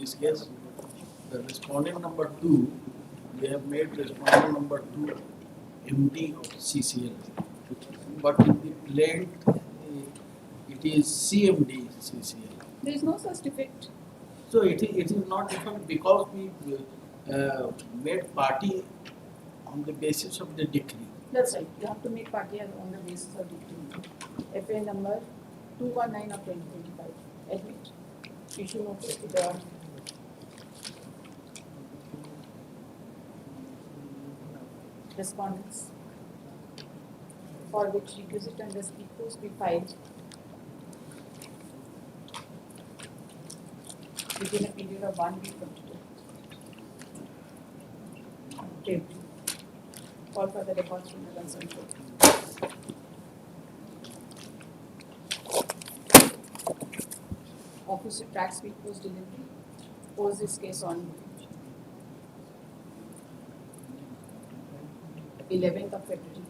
this case, the respondent number 2, we have made respondent number 2 MD of CCL, but in the plaint it is CMD CCL. There is no such defect. So it is not different because we made party on the basis of the decree. That's right. You have to make party on the basis of decree. FA number 219 of 2025. Admit. Issue notice to the respondents for which requisite and speed post be filed within a period of 1 week from today. Call for the records from the concerned court. Office to track speed post delivery. Pose this case on 11th of February.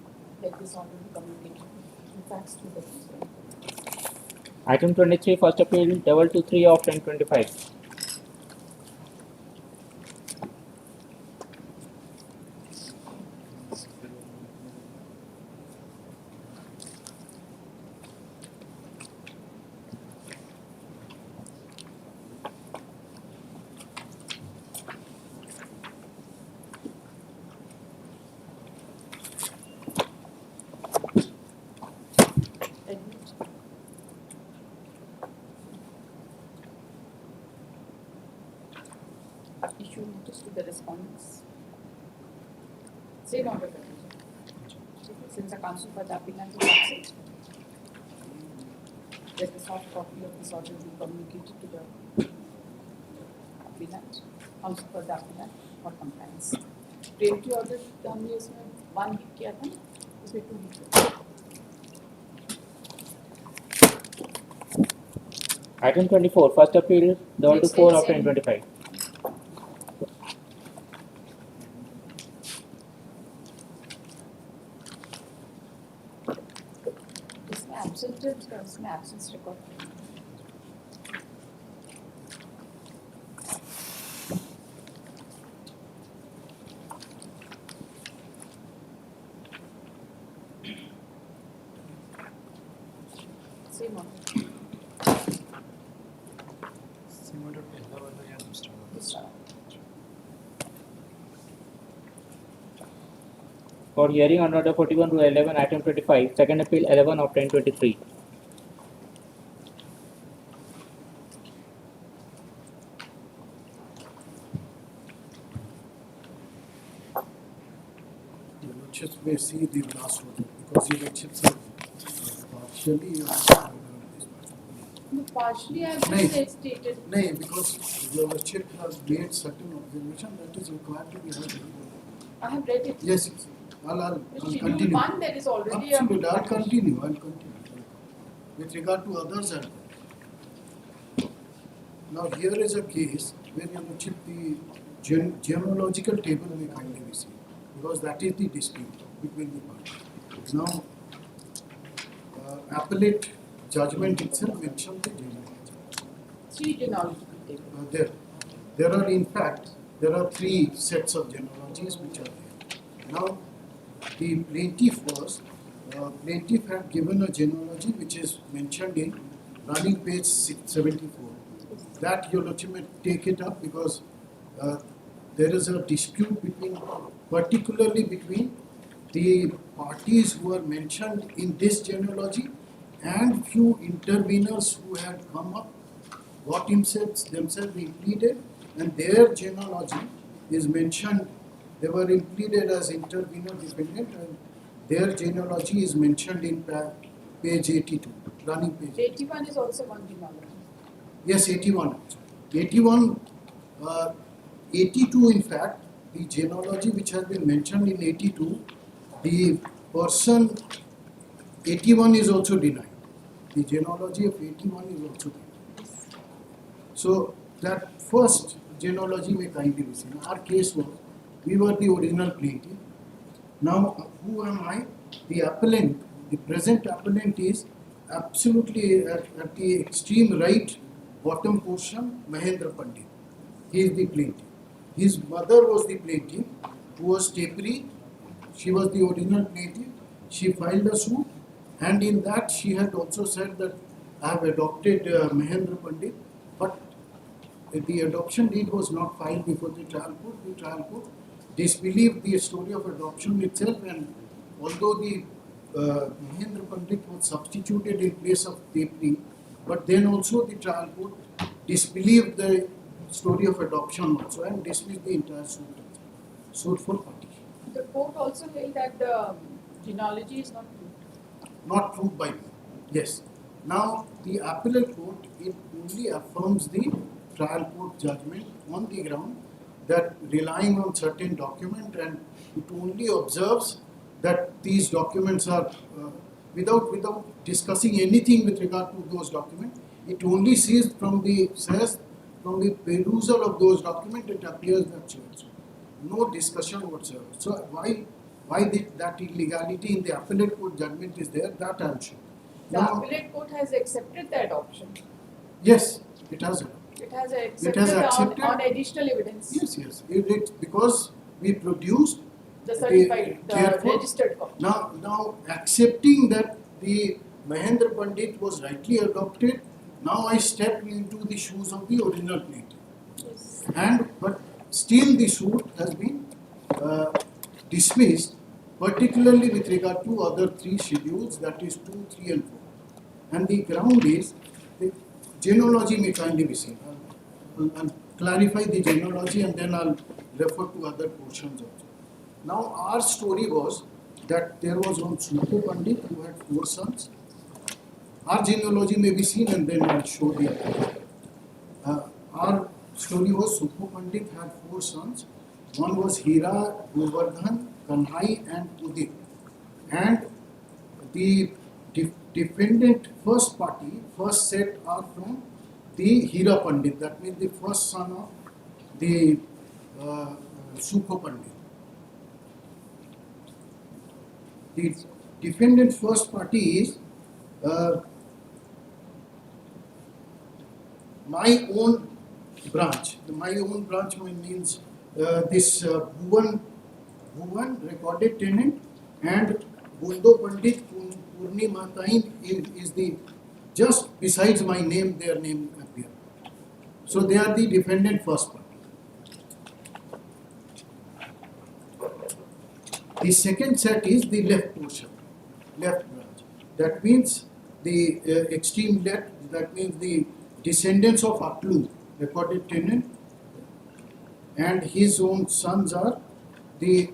Let this order be communicated in fax to the concerned. Item 23, first appeal 223 of 2025. Admit. Issue notice to the respondents. Same order. Since the counsel for the appellant is absent, let the soft copy of this order be communicated to the appellant, counsel for the appellant for compliance. Preemptive order हमने इसमें 1 week किया था, इसमें 2 weeks. Item 24, first appeal 224 of 2025. इसमें absent है, इसमें absence record. Same order. This order. For hearing on order 41 to 11, item 25, second appeal 11 of 2023. You just may see the last one because you mentioned partially. No, partially I have Nahi. just stated. No, because your chip has made certain observation that is required to be heard. I have read it. Yes, yes. I'll Schedule continue. 1 there is already Absolutely, I'll a continue. With regard to others, now here is a case where you will check the genealogical table may kindly be seen because that is the dispute between the parties. Now, appellate judgment itself mentioned the genealogy. 3 genealogical tables. There are in fact, there are 3 sets of genealogies which are there. Now, the plaintiff plaintiff had given a genealogy which is mentioned in running page 674. That you will take it up because there is a dispute particularly between the parties who are mentioned in this genealogy and few interveners who had come up, got themselves impleaded, and their genealogy is mentioned. They were impleaded as intervener dependent, and their genealogy is mentioned in page 82, running page. 81 is also one genealogy. Yes, 81. 81, 82 in fact, the genealogy which has been mentioned in 82, the person 81 is also denied. The genealogy of 81 is also denied. So that first genealogy may kindly be seen. Our case was, we were the original plaintiff. Now, who am I? The appellant, the present appellant is absolutely at the extreme right bottom portion, Mahendra Pandit. He is the plaintiff. His mother was the plaintiff, who was Tapri. She was the original plaintiff. She filed a suit, and in that she had also said that I have adopted Mahendra Pandit, but the adoption deed was not filed before the trial court. The trial court disbelieved the story of adoption itself, and although the Mahendra Pandit was substituted in place of Tapri, but then also the trial court disbelieved the story of adoption also and dismissed the entire suit for party. The court also held that the genealogy is not proved. Not proved by me. Yes. Now the appellate court, it only affirms the trial court judgment on the ground that relying on certain document, and it only observes that these documents are without discussing anything with regard to those documents. It only says from the perusal of those documents it appears that so. No discussion whatsoever. So why that illegality in the appellate court judgment is there, that I am sure. The Now, appellate court has accepted the adoption. yes, it has. It has accepted. on additional evidence. Yes. It because we produced The certified, the therefore, registered copy. Now accepting that the Mahendra Pandit was rightly adopted, now I step into the shoes of the original plaintiff. Yes. But still the suit has been dismissed, particularly with regard to other three schedules, that is 2, 3 and 4. And the ground is, the genealogy may kindly be seen. I'll clarify the genealogy and then I'll refer to other portions also. Now our story was that there was one Sukho Pandit who had 4 sons. Our genealogy may be seen and then I'll show the other. Our story was Sukho Pandit had 4 sons. One was Hira, Govardhan, Kanhai and Udit. And the defendant first set are from the Hira Pandit, that means the first son of the Sukho Pandit. The defendant first party is my own branch. My own branch means this Bhuvan recorded tenant and Bundo Pandit Purni Matain is the just besides my name, their name appear. So they are the defendant first party. The second set is the left portion, left branch. That means the extreme left, that means the descendants of Aklu, recorded tenant, and his own sons are the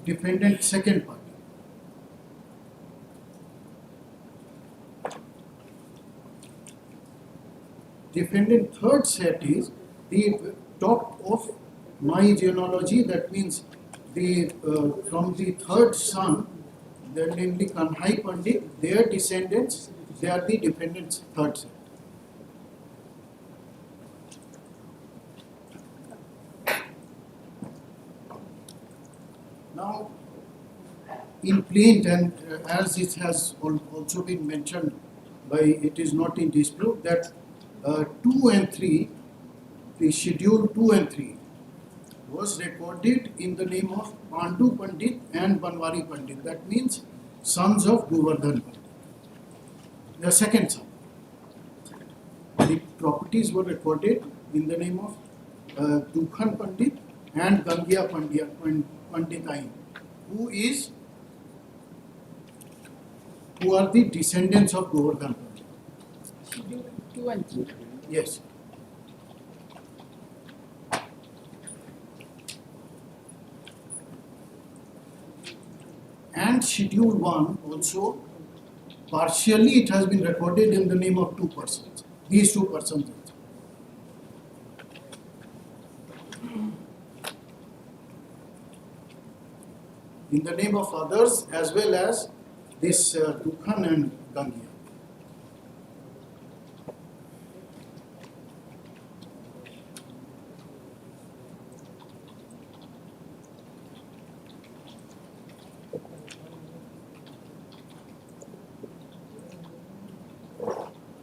defendant second party. Defendant third set is the top of my genealogy, that means the from the third son, namely Kanhai Pandit, their descendants, they are the defendants third set. Now, in plain and as it has also been mentioned by, it is not in dispute that 2 and 3, the schedule 2 and 3 was recorded in the name of Pandu Pandit and Banwari Pandit. That means sons of Govardhan Pandit, the second son. The properties were recorded in the name of Dukhan Pandit and Gangia Panditain, who are the descendants of Govardhan Pandit. Schedule 2 and 3. Yes. And schedule 1 also, partially it has been recorded in the name of 2 persons. These 2 persons also. In the name of others as well as this Dukhan and Gangia.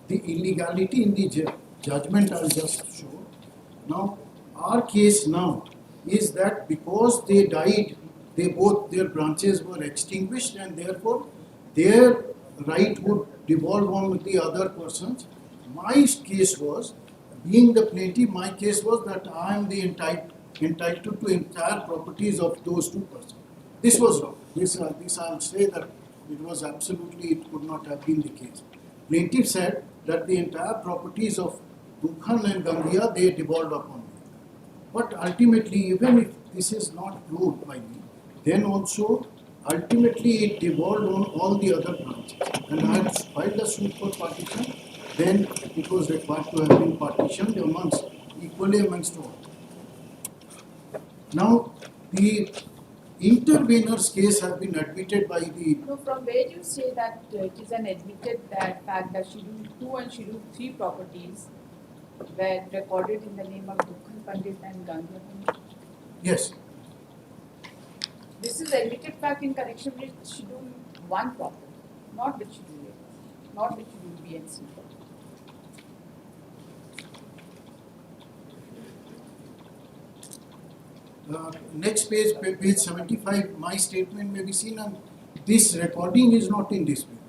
The illegality in the judgment I'll just show. Now, our case now is that because they died, their branches were extinguished, and therefore their right would devolve on the other persons. My case was, being the plaintiff, my case was that I am the entitled to entire properties of those two persons. This was wrong. This I'll say that it was absolutely, it could not have been the case. Plaintiff said that the entire properties of Dukhan and Gangia, they devolved upon me. But ultimately, even if this is not proved by me, then also ultimately it devolved on all the other branches. And I had filed a suit for partition, then it was required to have been partitioned equally amongst all. Now, the intervener's case has been admitted by the. So from where you say that it is an admitted that fact that Schedule 2 and Schedule 3 properties were recorded in the name of Dukhan Pandit and Gangia Pandit? Yes. This is admitted fact in connection with Schedule 1 property, not with Schedule 8, not with Schedule B and C. Next page, page 75, my statement may be seen, and this recording is not in dispute.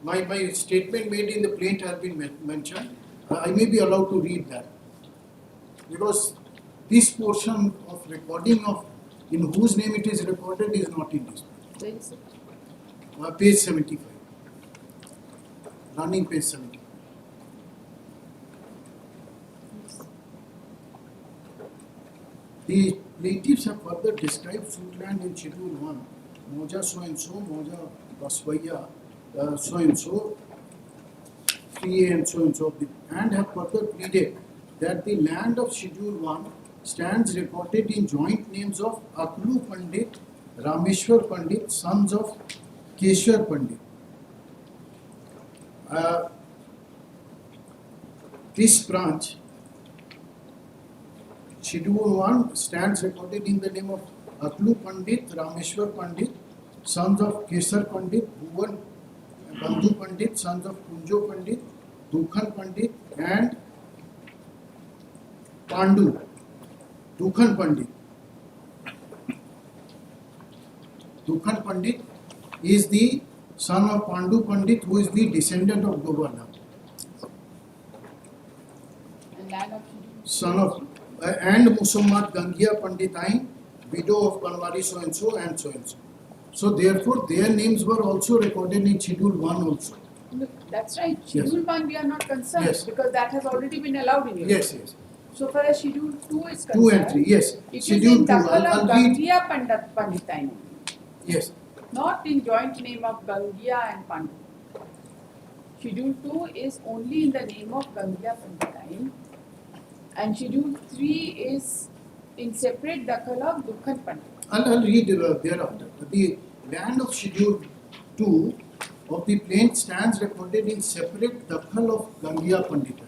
My statement made in the plaint has been mentioned. I may be allowed to read that, because this portion of recording of in whose name it is recorded is not in dispute. Where is it? Page 75, running page 75. The plaintiffs have further described fruitland in Schedule 1, Moja so and so, Moja Baswaya so and so, 3A and so, and have further pleaded that the land of Schedule 1 stands recorded in joint names of Aklu Pandit, Rameshwar Pandit, sons of Keshwar Pandit. This branch, Schedule 1, stands recorded in the name of Aklu Pandit, Rameshwar Pandit, sons of Kesar Pandit, Bhuvan Bandhu Pandit, sons of Kunjo Pandit, Dukhan Pandit, and Pandu, Dukhan Pandit. Dukhan Pandit is the son of Pandu Pandit, who is the descendant of Govardhan. And land of Schedule Son of and Musammat Gangia Panditain, widow of Banwari so and so and so and so. So therefore, their names were also recorded in Schedule 1 also. Look, that's right. Schedule 1 we are not concerned because that has already been allowed in your Yes, yes. So far as Schedule 2 is concerned, 2 and 3, yes. it is Schedule in 2, Dakal I'll of read. Gangia Panditain, Yes. not in joint name of Gangia and Pandu. Schedule 2 is only in the name of Gangia Panditain, and Schedule 3 is in separate Dakal of Dukhan Pandit. I'll read thereafter. The land of Schedule 2 of the plaint stands recorded in separate Dakhal of Gangia Pandita.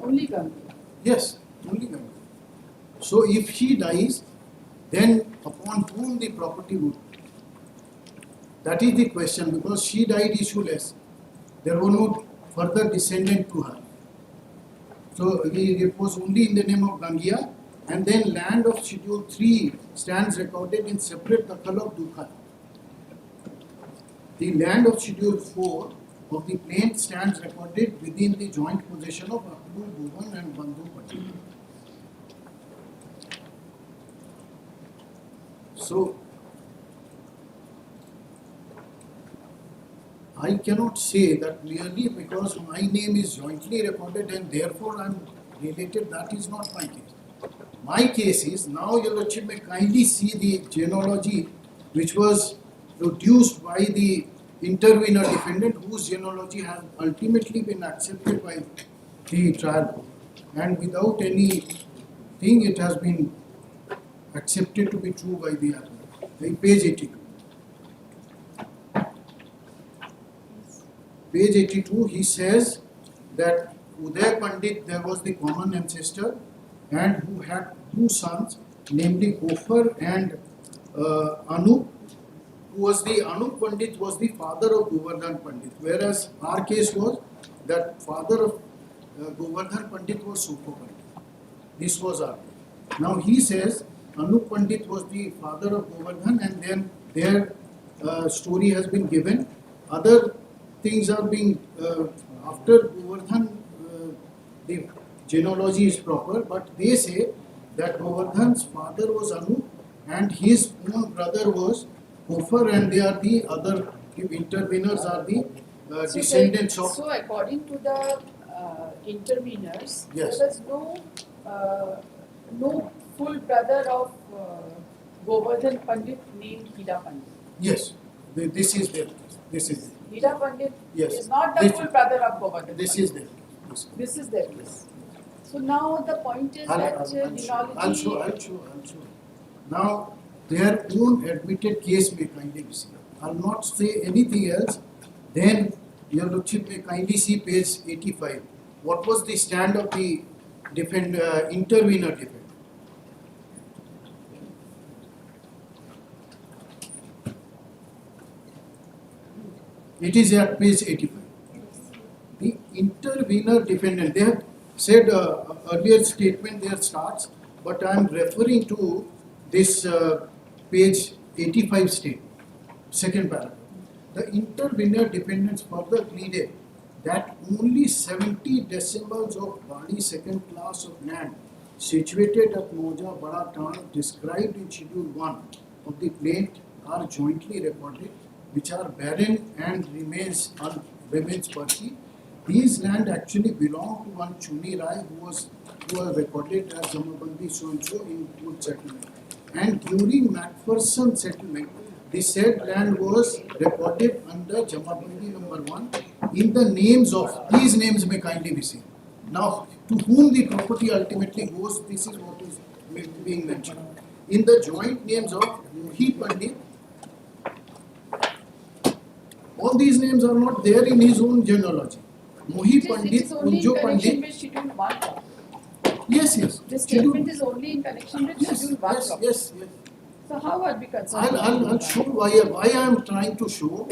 Only Gangia. Yes, only Gangia. So if she dies, then upon whom the property would be? That is the question, because she died issueless. There were no further descendant to her. So it was only in the name of Gangia, and then land of Schedule 3 stands recorded in separate Dakhal of Dukhan. The land of Schedule 4 of the plaint stands recorded within the joint possession of Aklu, Bhuvan and Bandhu Patil. So, I cannot say that merely because my name is jointly recorded and therefore I am related, that is not my case. My case is, now your Lordship may kindly see the genealogy which was produced by the intervener defendant, whose genealogy has ultimately been accepted by the trial court, and without any thing it has been accepted to be true by the applicant. Page 82. Page 82, he says that Uday Pandit, there was the common ancestor, and who had two sons, namely Gopher and Anup, who was the Anup Pandit was the father of Govardhan Pandit, whereas our case was that father of Govardhan Pandit was Supo Pandit. This was our. Now he says Anup Pandit was the father of Govardhan, and then their story has been given. Other things are being after Govardhan. The genealogy is proper, but they say that Govardhan's father was Anup, and his own brother was Gopher, and they are the other interveners are the descendants of. So according to the interveners, Yes. there was no full brother of Govardhan Pandit named Hira Pandit. Yes, this is there. This is there. Hira Pandit Yes. is not the This- full brother of Govardhan This Pandit. is there. This is their case. So now the point is that genealogy. I'll show. Now, their own admitted case may kindly be seen. I'll not say anything else. Then, your Lordship may kindly see page 85. What was the stand of the intervener defendant? It is at page 85. The intervener defendant, they have said earlier statement there starts, but I am referring to this page 85 statement, second paragraph. The intervener defendants further pleaded that only 70 decimals of body second class of land situated at Moja Bada Tan described in Schedule 1 of the plaint are jointly recorded, which are barren and remains Percy. These land actually belong to one Chuni Rai who was recorded as Jamabandi so and so in Wood settlement. And during Macpherson settlement, the said land was recorded under Jamabandi number 1 in the names of, these names may kindly be seen. Now, to whom the property ultimately goes, this is what is being mentioned. In the joint names of Mohi Pandit, all these names are not there in his own genealogy. Mohi It Pandit, is only in Kunjo connection Pandit. with Schedule 1. Yes. This statement is only in connection with Yes, Schedule 1. yes. So how are we concerned? I'll show why I am trying to show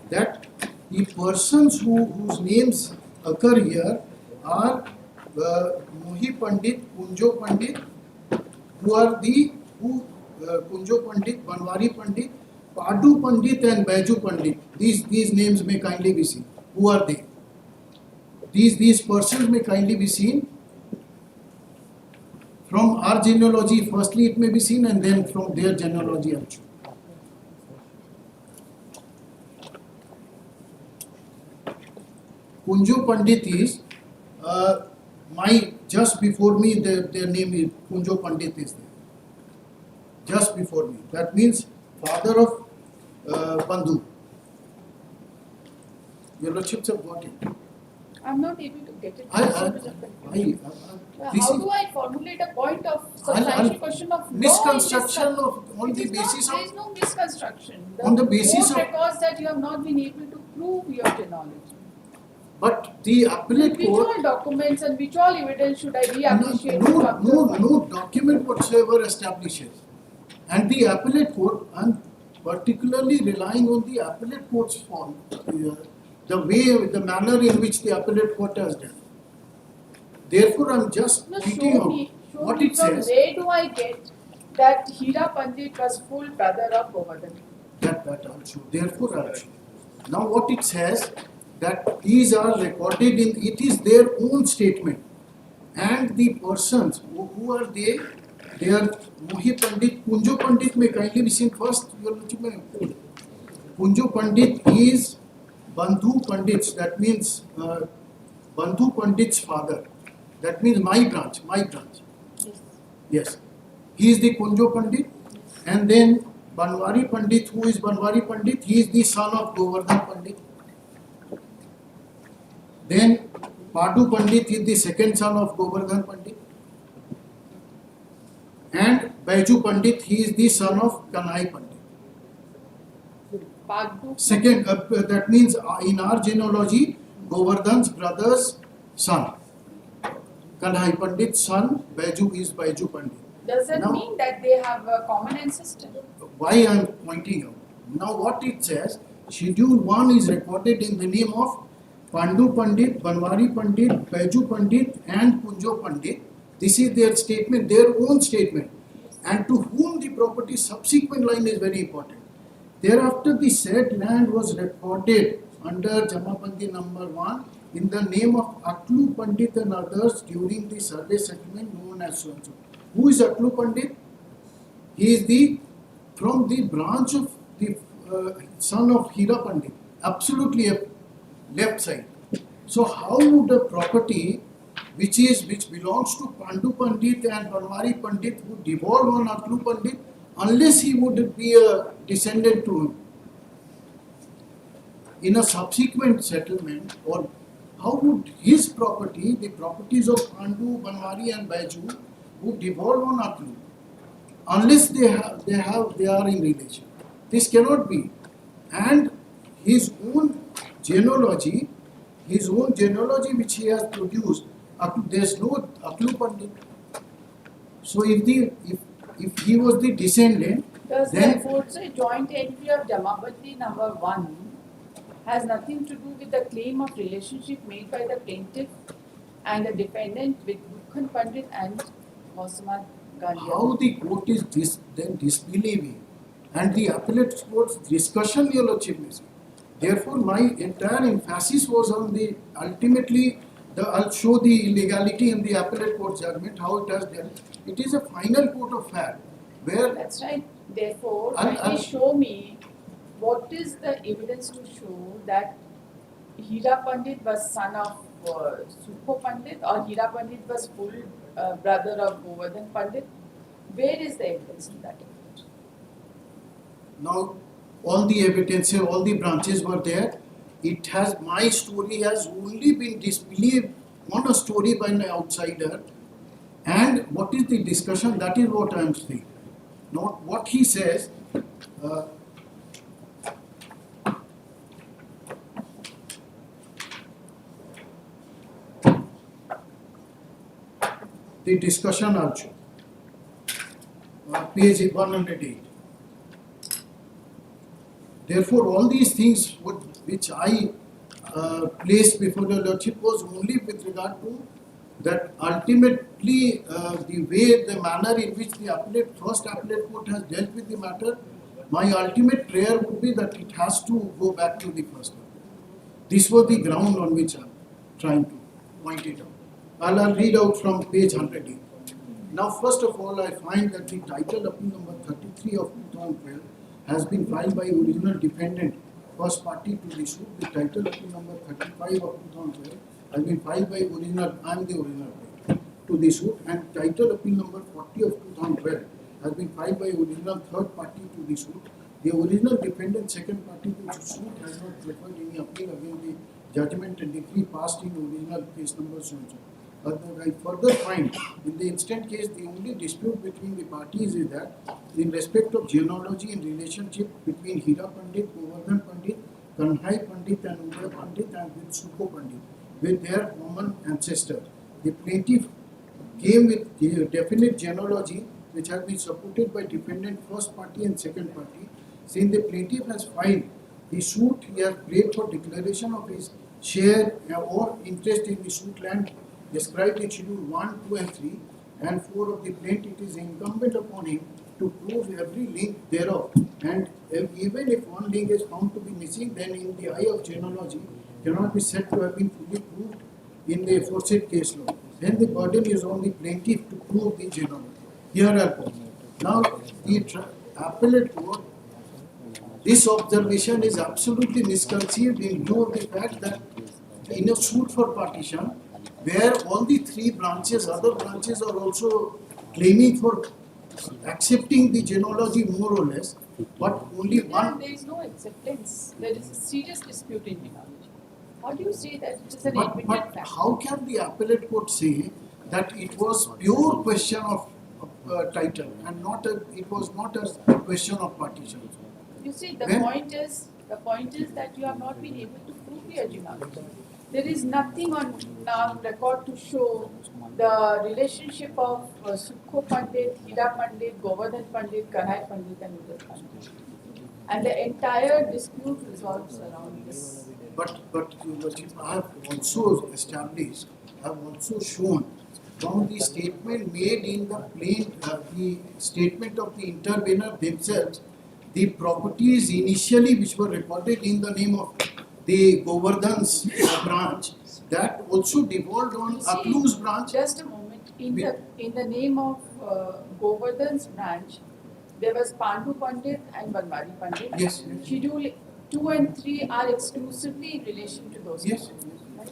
that the persons whose names occur here are Mohi Pandit, Kunjo Pandit, who are Kunjo Pandit, Banwari Pandit, Padu Pandit and Baiju Pandit. These names may kindly be seen. Who are they? These persons may kindly be seen. From our genealogy, firstly it may be seen, and then from their genealogy also. Kunjo Pandit is just before me. Their name is Kunjo Pandit is there. Just before me. That means father of Bandhu. Your Lordships have got it. I'm not able to get it. How Do I formulate a point of substantial question of misconstruction law? on the basis There is of no misconstruction. On the basis court of- records that you have not been able to prove your genealogy. but the appellate Which court. all documents and which all evidence should I reappreciate? to come to a point? No document whatsoever establishes. And the appellate court, I'm particularly relying on the appellate court's form, the manner in which the appellate court has done. Therefore, I'm just No, pointing out what it from says. where do I get that Hira Pandit was full brother of Govardhan? That I'll show. Therefore, I'll show. Now, what it says that these are recorded in, it is their own statement, and the persons who are they? They are Mohi Pandit, Kunjo Pandit may kindly be seen first. Kunjo Pandit is Bandhu Pandit's. That means Bandhu Pandit's father. That means my branch. Yes. Yes. He is the Kunjo Pandit, and then Banwari Pandit. Who is Banwari Pandit? He is the son of Govardhan Pandit. Then Padu Pandit is the second son of Govardhan Pandit. And Baiju Pandit, he is the son of Kanhai Pandit. Padu. Second, that means in our genealogy, Govardhan's brother's son. Kanhai Pandit's son, Baiju is Baiju Pandit. Does that Now- mean that they have a common ancestor? Why I am pointing out. Now what it says, Schedule 1 is recorded in the name of Pandu Pandit, Banwari Pandit, Baiju Pandit and Punjo Pandit. This is their statement, their own statement. And to whom the property, subsequent line is very important. Thereafter, the said land was recorded under Jamabandi number 1 in the name of Aklu Pandit and others during the survey settlement known as so and so. Who is Aklu Pandit? He is from the branch of the son of Hira Pandit, absolutely a left side. So how would a property which belongs to Pandu Pandit and Banwari Pandit would devolve on Aklu Pandit unless he would be a descendant to him? In a subsequent settlement, or how would his property, the properties of Pandu, Banwari and Baiju, would devolve on Aklu unless they are in relation? This cannot be. And his own genealogy which he has produced, there is no Aklu Pandit. So if he was the descendant, Does then therefore say joint entry of Jamabandi number 1 has nothing to do with the claim of relationship made by the plaintiff and the defendant with Bukhan Pandit and Osman Gandhi? how the court is then disbelieving, and the appellate court's discussion, Your Lordship may say. Therefore, my entire emphasis was on the ultimately, I'll show the illegality in the appellate court judgment, how it has done. It is a final court of fact where That's right. Therefore, I'll- kindly show me what is the evidence to show that Hira Pandit was son of Sukho Pandit or Hira Pandit was full brother of Govardhan Pandit. Where is the evidence to that effect? now all the evidence, all the branches were there. It has, my story has only been disbelieved on a story by an outsider. And what is the discussion? That is what I am saying. Not what he says. The discussion also. Page 108. Therefore, all these things which I placed before the Lordship was only with regard to that ultimately the manner in which the first appellate court has dealt with the matter, my ultimate prayer would be that it has to go back to the first appellate. This was the ground on which I am trying to point it out. I'll read out from page 108. Now, first of all, I find that the title appeal number 33 of 2012 has been filed by original defendant, first party to the suit. The title appeal number 35 of 2012 has been filed by I am the original plaintiff, to the suit, and title appeal number 40 of 2012 has been filed by original third party to the suit. The original defendant, second party to the suit, has not preferred any appeal against the judgment and decree passed in original case number so and so. I further find in the instant case the only dispute between the parties is that in respect of genealogy and relationship between Hira Pandit, Govardhan Pandit, Kanhai Pandit and Uday Pandit and with Sukho Pandit with their common ancestor. The plaintiff came with the definite genealogy which has been supported by defendant first party and second party. Since the plaintiff has filed the suit, he has prayed for declaration of his share or interest in the suit land described in Schedule 1, 2 and 3 and 4 of the plaintiff. It is incumbent upon him to prove every link thereof, and even if one link is found to be missing, then in the eye of genealogy cannot be said to have been fully proved in the aforesaid case law. Then the burden is on the plaintiff to prove the genealogy. Here are put. Now the appellate court, this observation is absolutely misconceived in view of the fact that in a suit for partition, where all the three branches, other branches are also claiming for accepting the genealogy more or less, but only one. There is no acceptance. There is a serious dispute in genealogy. How do you say that it is an But admitted fact? how can the appellate court say that it was pure question of title and it was not a question of partition? You see, the When- point is that you have not been able to prove your genealogy. There is nothing on record to show the relationship of Sukho Pandit, Hira Pandit, Govardhan Pandit, Kanhai Pandit and Uday Pandit. And the entire dispute resolves around this. But I have also established, I have also shown from the statement made in the statement of the intervener themselves, the properties initially which were recorded in the name of the Govardhan's branch, that also devolved on You see, Aklu's branch. just a moment. In the name of Govardhan's branch, there was Pandu Pandit and Banwari Pandit. Yes, yes. Schedule 2 and 3 are exclusively in relation to those Yes. properties. Right?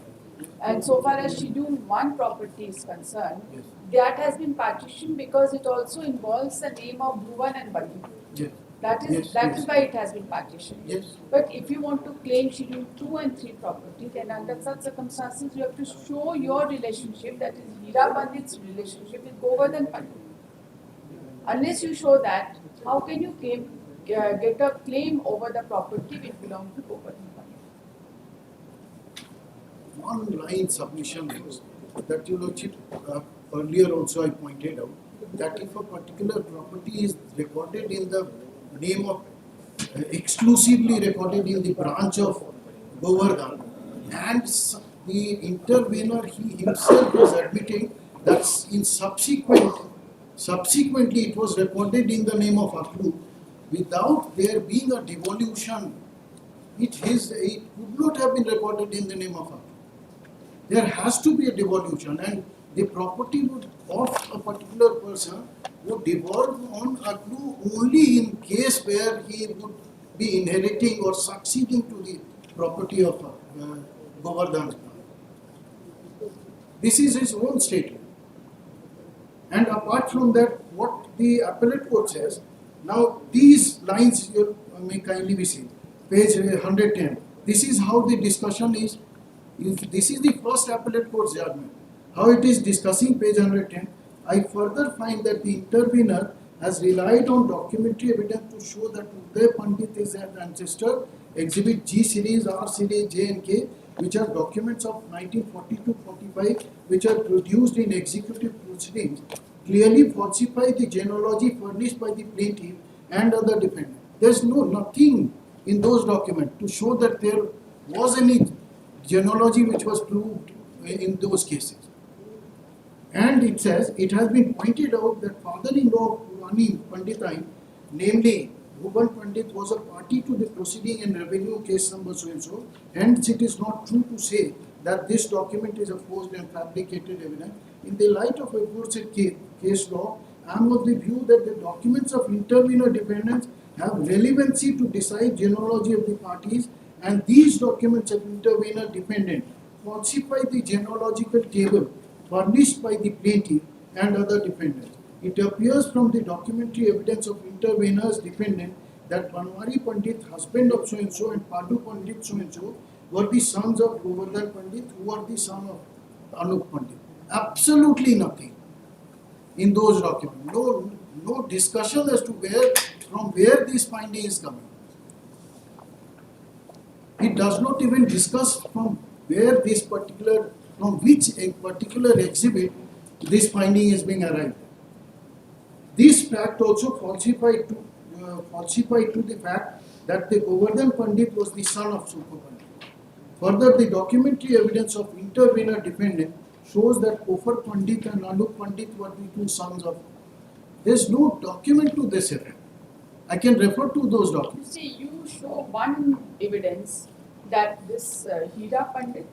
And so far as Schedule 1 property is concerned, Yes. that has been partitioned because it also involves the name of Bhuvan and Bali. Yes. That is Yes, that yes. is why it has been partitioned. Yes. But if you want to claim Schedule 2 and 3 property, then under such circumstances you have to show your relationship, that is Hira Pandit's relationship with Govardhan Pandit. Unless you show that, how can you get a claim over the property which belongs to Govardhan Pandit? One line submission was that earlier also I pointed out that if a particular property is recorded in the name of exclusively recorded in the branch of Govardhan and the intervener he himself was admitting that in subsequently it was recorded in the name of Aklu without there being a devolution, it could not have been recorded in the name of Aklu. There has to be a devolution, and the property of a particular person would devolve on Aklu only in case where he would be inheriting or succeeding to the property of Govardhan. This is his own statement. And apart from that, what the appellate court says, now these lines you may kindly be seen, page 110. This is how the discussion is. This is the first appellate court's judgment. How it is discussing page 110. I further find that the intervener has relied on documentary evidence to show that Uday Pandit is an ancestor. Exhibit G series, R series, J and K, which are documents of 1942-45, which are produced in executive proceedings, clearly falsify the genealogy furnished by the plaintiff and other defendant. There is nothing in those documents to show that there was any genealogy which was proved in those cases. And it says, it has been pointed out that father-in-law of Purani Panditai, namely Bhuvan Pandit, was a party to the proceeding in revenue case number so and so. Hence, it is not true to say that this document is a forged and fabricated evidence. In the light of aforesaid case law, I am of the view that the documents of intervener defendants have relevancy to decide genealogy of the parties, and these documents of intervener defendant falsify the genealogical table furnished by the plaintiff and other defendants. It appears from the documentary evidence of intervener's defendant that Banwari Pandit, husband of so-and-so, and Padu Pandit so-and-so were the sons of Govardhan Pandit, who were the son of Anup Pandit. Absolutely nothing in those documents. No discussion as to from where this finding is coming. It does not even discuss from which particular exhibit this finding is being arrived at. This fact also falsified to the fact that the Govardhan Pandit was the son of Sukha Pandit. Further, the documentary evidence of intervener defendant shows that Kofar Pandit and Anup Pandit were the two sons of. There is no document to this effect. I can refer to those documents. You see, you show one evidence that this Hira Pandit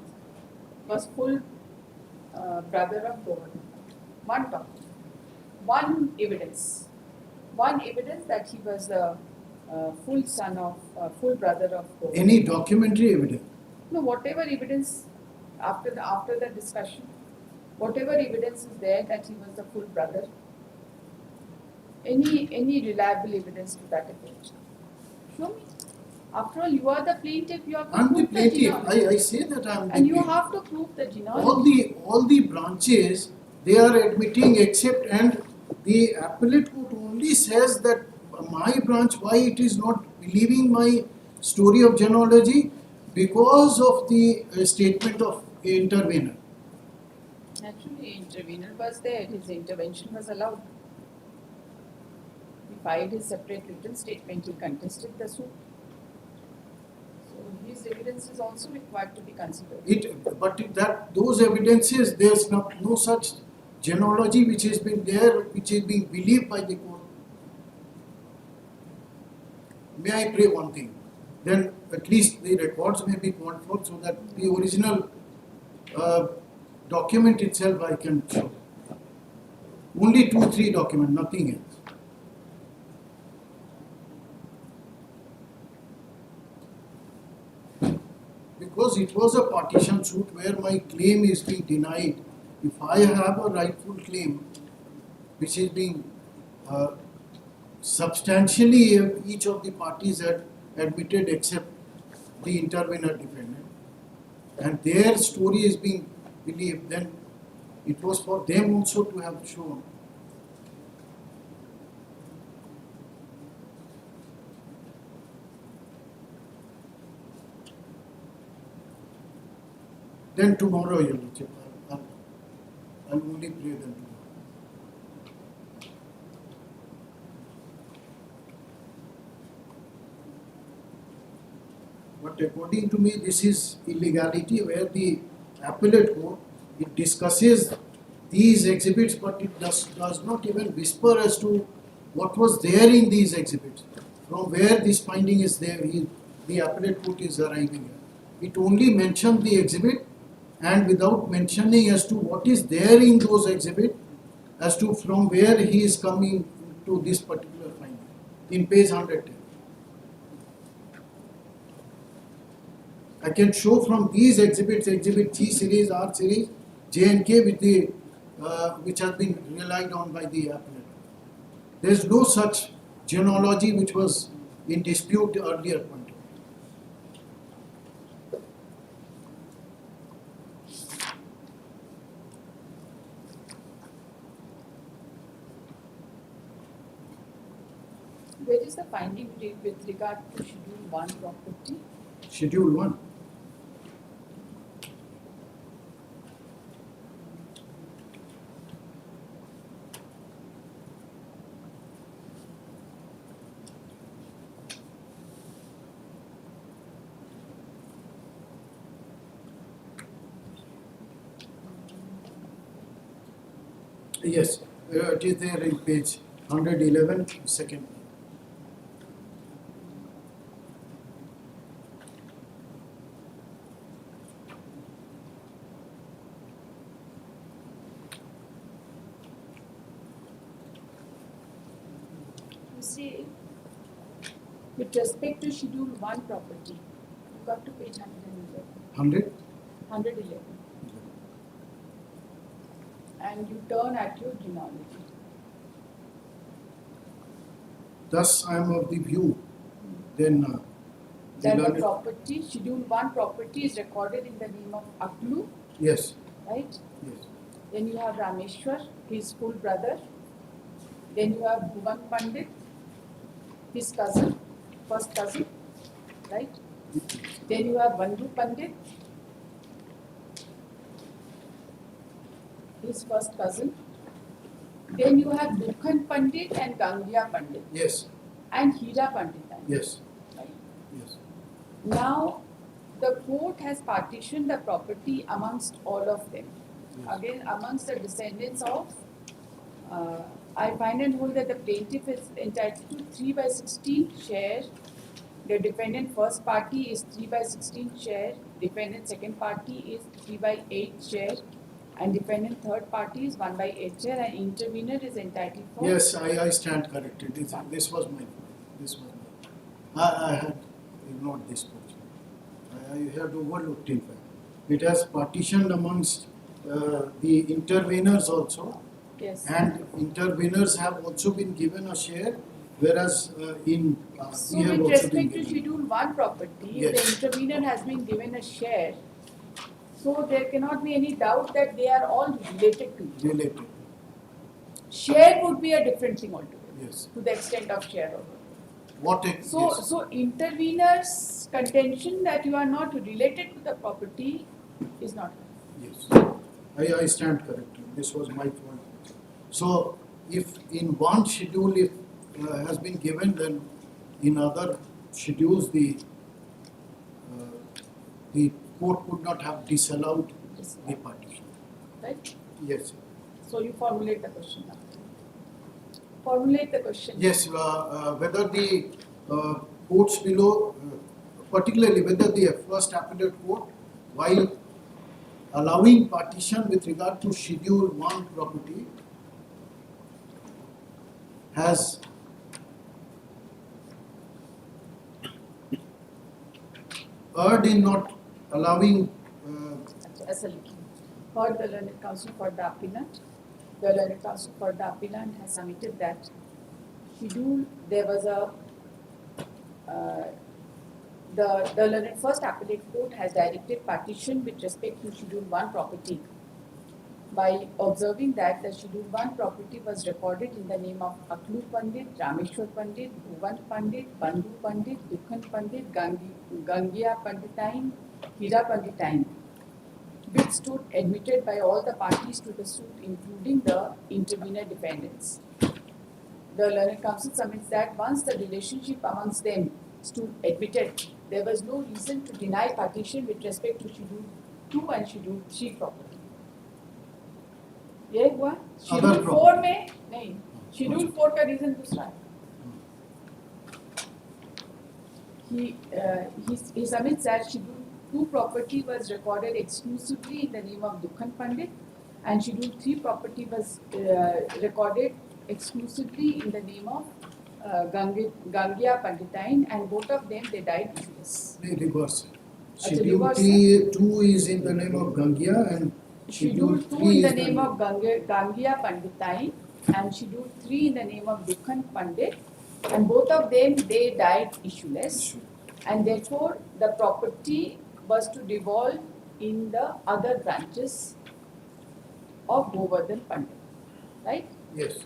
was full brother of Govardhan. One document. One evidence that he was the full son of, full brother of Govardhan. Any documentary evidence? No, whatever evidence after the discussion, whatever evidence is there that he was the full brother, any reliable evidence to that effect? Show me. After all, you are the plaintiff. You have to I am the prove the plaintiff. genealogy. I say that I am the And you plaintiff. have to prove the genealogy. All the branches they are admitting except, and the appellate court only says that my branch, why it is not believing my story of genealogy, because of the statement of intervener. Naturally, intervener was there. His intervention was allowed. We filed his separate written statement, he contested the suit. So his evidence is also required to be considered. But those evidences, there's no such genealogy which has been there, which is being believed by the court. May I pray one thing? Then at least the records may be called for so that the original document itself I can show. Only 2-3 documents, nothing else. Because it was a partition suit where my claim is being denied. If I have a rightful claim which is being substantially each of the parties had admitted except the intervener defendant, and their story is being believed, then it was for them also to have shown. Then tomorrow, Your Lordship, I'll only pray then tomorrow. But according to me, this is illegality where the appellate court, it discusses these exhibits, but it does not even whisper as to what was there in these exhibits. From where this finding is there, the appellate court is arriving at. It only mentioned the exhibit and without mentioning as to what is there in those exhibits, as to from where he is coming to this particular finding in page 110. I can show from these exhibits, exhibit G series, R series, J and K, with the which has been relied on by the appellate. There is no such genealogy which was in dispute earlier. Where is the finding with regard to Schedule 1 property? Schedule 1. Yes, it is there in page 111, second. You see, with respect to Schedule 1 property, you got to page 111. 100? 111. And you turn at your genealogy. Thus, I am of the view, then That the learned- property, Schedule 1 property is recorded in the name of Aklu, Yes, right? yes, Then you have Rameshwar, his full brother. Then you have Bhuvan Pandit, his cousin, first cousin, right? Then you have Bandhu Pandit, his first cousin. Then you have Dukhan Pandit and Ganglia Pandit yes, and Hira Pandit. yes, Right? yes. Now, the court has partitioned the property amongst all of them. Yes. Again, amongst the descendants of, I find and hold that the plaintiff is entitled to 3/16 share. The defendant first party is 3/16 share. Defendant second party is 3/8 share. And defendant third party is 1/8 share. And intervener is entitled for. Yes, I stand corrected. This was my fault. This was my fault. I had ignored this portion. I had overlooked in fact. It has partitioned amongst the interveners also, Yes. and interveners have also been given a share, whereas in So we have with also been respect to given. Schedule 1 property, Yes. the intervener has been given a share. So there cannot be any doubt that they are all related to you. Related. Share would be a different thing altogether, Yes. to the extent of share. What it So, yes. so intervener's contention that you are not related to the property is not right. Yes, I stand corrected. This was my fault. So, if in one schedule, if has been given, then in other schedules the court could not have disallowed the partition. Right? Yes. So you formulate the question now. Formulate the question. Yes, whether the courts below, particularly whether the first appellate court, while allowing partition with regard to Schedule 1 property, has erred in not allowing. Asal लिखिए. For the learned counsel for the appellant, the learned counsel for the appellant has submitted that schedule there was a the learned first appellate court has directed partition with respect to Schedule 1 property by observing that the Schedule 1 property was recorded in the name of Aklu Pandit, Rameshwar Pandit, Bhuvan Pandit, Bandhu Pandit, Dukhan Pandit, Gangia Panditine, Hira Panditine, which stood admitted by all the parties to the suit, including the intervener defendants. The learned counsel submits that once the relationship amongst them stood admitted, there was no reason to deny partition with respect to Schedule 2 and Schedule 3 property. ये हुआ Schedule 4 में नहीं, Schedule 4 का reason दूसरा है. He submits that Schedule 2 property was recorded exclusively in the name of Dukhan Pandit, and Schedule 3 property was recorded exclusively in the name of Gangia Panditine, and both of them they died useless. The reverse. Schedule 2 is in the name of Gangia and Schedule 2 in the name of Gangia Panditine and Schedule 3 in the name of Dukhan Pandit, and both of them they died issueless, and therefore the property was to devolve in the other branches of Govardhan Pandit, right? Yes.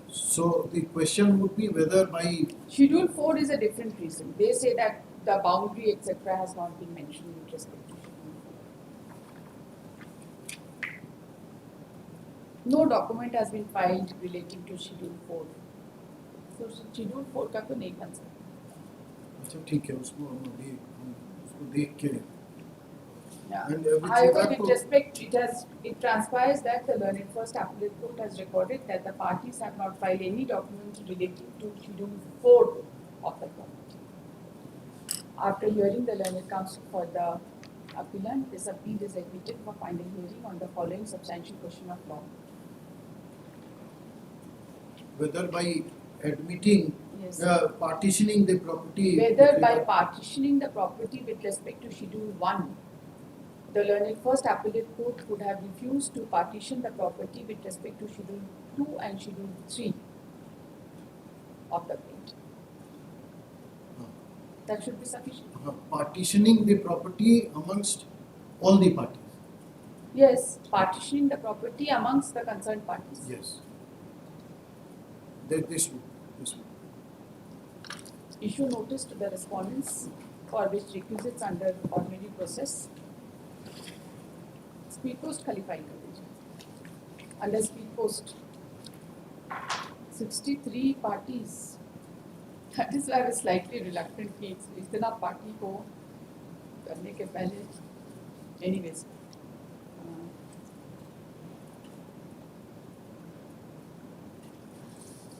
So the question would be whether by Schedule 4 is a different reason. They say that the boundary etc. has not been mentioned with respect to Schedule 4. No document has been filed relating to Schedule 4. So Schedule 4 का तो नहीं बन सकता. अच्छा ठीक है उसको देख के. Yeah. And with However, regard with to- respect, it transpires that the learned first appellate court has recorded that the parties have not filed any documents relating to Schedule 4 of the property. After hearing the learned counsel for the appellant, this appeal is admitted for final hearing on the following substantial question of law. whether by admitting Yes. partitioning the property. Whether by partitioning the property with respect to Schedule 1, the learned first appellate court could have refused to partition the property with respect to Schedule 2 and Schedule 3 of the plaintiff. That should be sufficient. Partitioning the property amongst all the parties. Yes, partitioning the property amongst the concerned parties. Yes. This would. Issue notice to the respondents for which requisites under ordinary process. Speed post खाली file कर दीजिए. Under speed post, 63 parties. That is why I was slightly reluctant कि इतना party को करने के पहले. Anyways.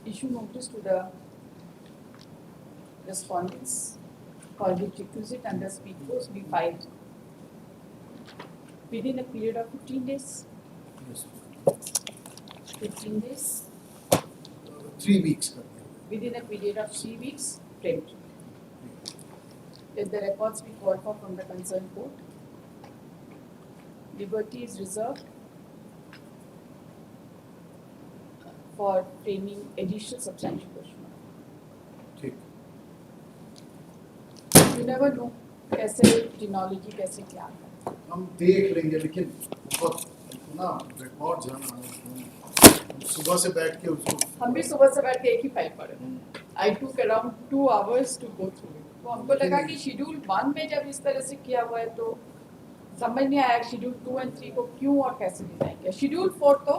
Issue notice to the respondents for which requisite under speed post be filed within a period of 15 days. Yes. 15 days 3 weeks. within a period of 3 weeks preemptively. Let the records be called for from the concerned court. Liberty is reserved for framing additional substantial question. ठीक. You never know कैसे technology कैसे क्या आता है. हम देख लेंगे लेकिन बहुत ना रिकॉर्ड जाना है. सुबह से बैठ के उसको. हम भी सुबह से बैठ के एक ही फाइल पढ़े. I took around 2 hours to go through it. तो हमको लगा कि शेड्यूल 1 में जब इस तरह से किया हुआ है तो समझ नहीं आया शेड्यूल 2 और 3 को क्यों और कैसे डिजाइन किया. शेड्यूल 4 तो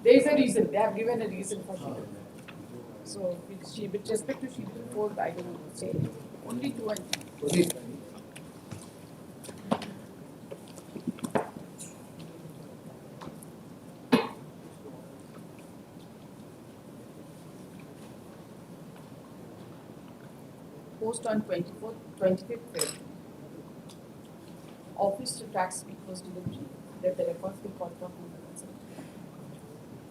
There is a reason. They have given a reason for Schedule 4. So with respect to Schedule 4, I don't want to say only 2 and 3. Okay. Post on 25th February. Office to tax speakers delivery. That the records be called up on the consent.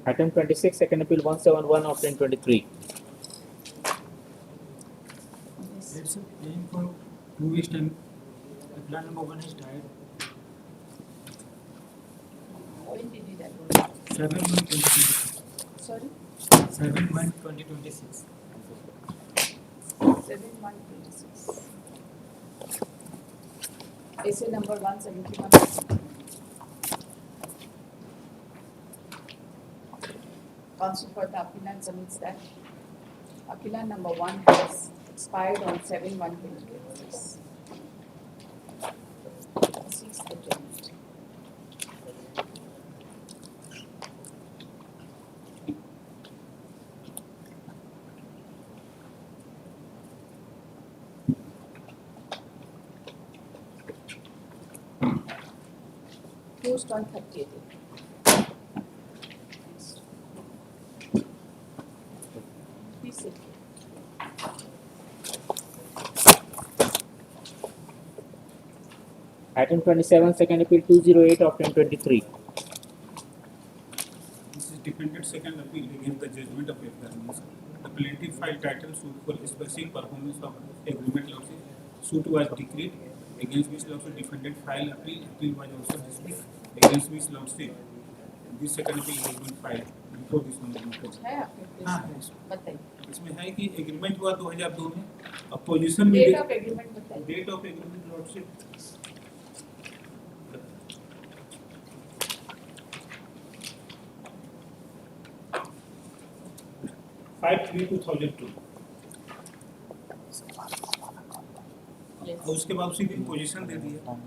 Item 26, second appeal 171 of 2023. Yes. It's a claim for 2 weeks time. Plan number 1 is died. When did it happen? 7/1/2026. Sorry? 7/1/2026. 7/1/26. Essay number 171. Counsel for the appellant submits that appellant number 1 has expired on 7/1/2026. Seeks adjournment. Post on 30th. Please sit. Item 27, second appeal 208 of 2023. This is defendant second appeal against the judgment of examination. The plaintiff filed title suit for specific performance of agreement lawsuit. Suit was decreed against which lawsuit defendant filed appeal. Appeal was also dismissed against which lawsuit. This second appeal has been filed before this one. कुछ है आपके हाँ case है में? बताइए. इसमें है कि एग्रीमेंट हुआ 2002 में. अब पोजीशन में डेट ऑफ एग्रीमेंट बताइए. Date of agreement lordship 5/3/2002. Yes. और उसके बाद उसी दिन पोजीशन दे दिया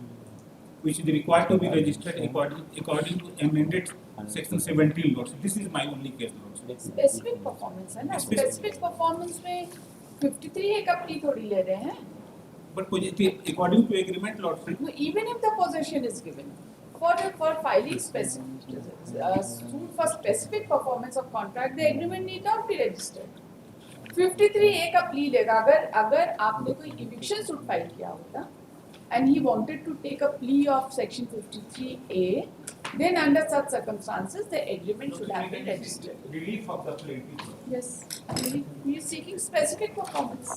which is required to be registered according to amended section 17 laws. This is my only case laws. Specific performance है ना. स्पेसिफिक परफॉर्मेंस में 53 एक अपनी थोड़ी ले रहे हैं. But according to agreement laws, No, even if the possession is given for filing specific suit for specific performance of contract, the agreement need not be registered. 53A का plea लेगा. अगर आपने कोई eviction suit फाइल किया होता and he wanted to take a plea of section 53A, then under such circumstances the agreement should have been registered. relief of the plaintiff. Yes, he is seeking specific performance.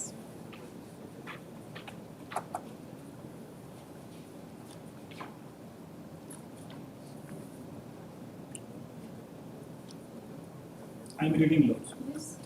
I am reading laws. Yes.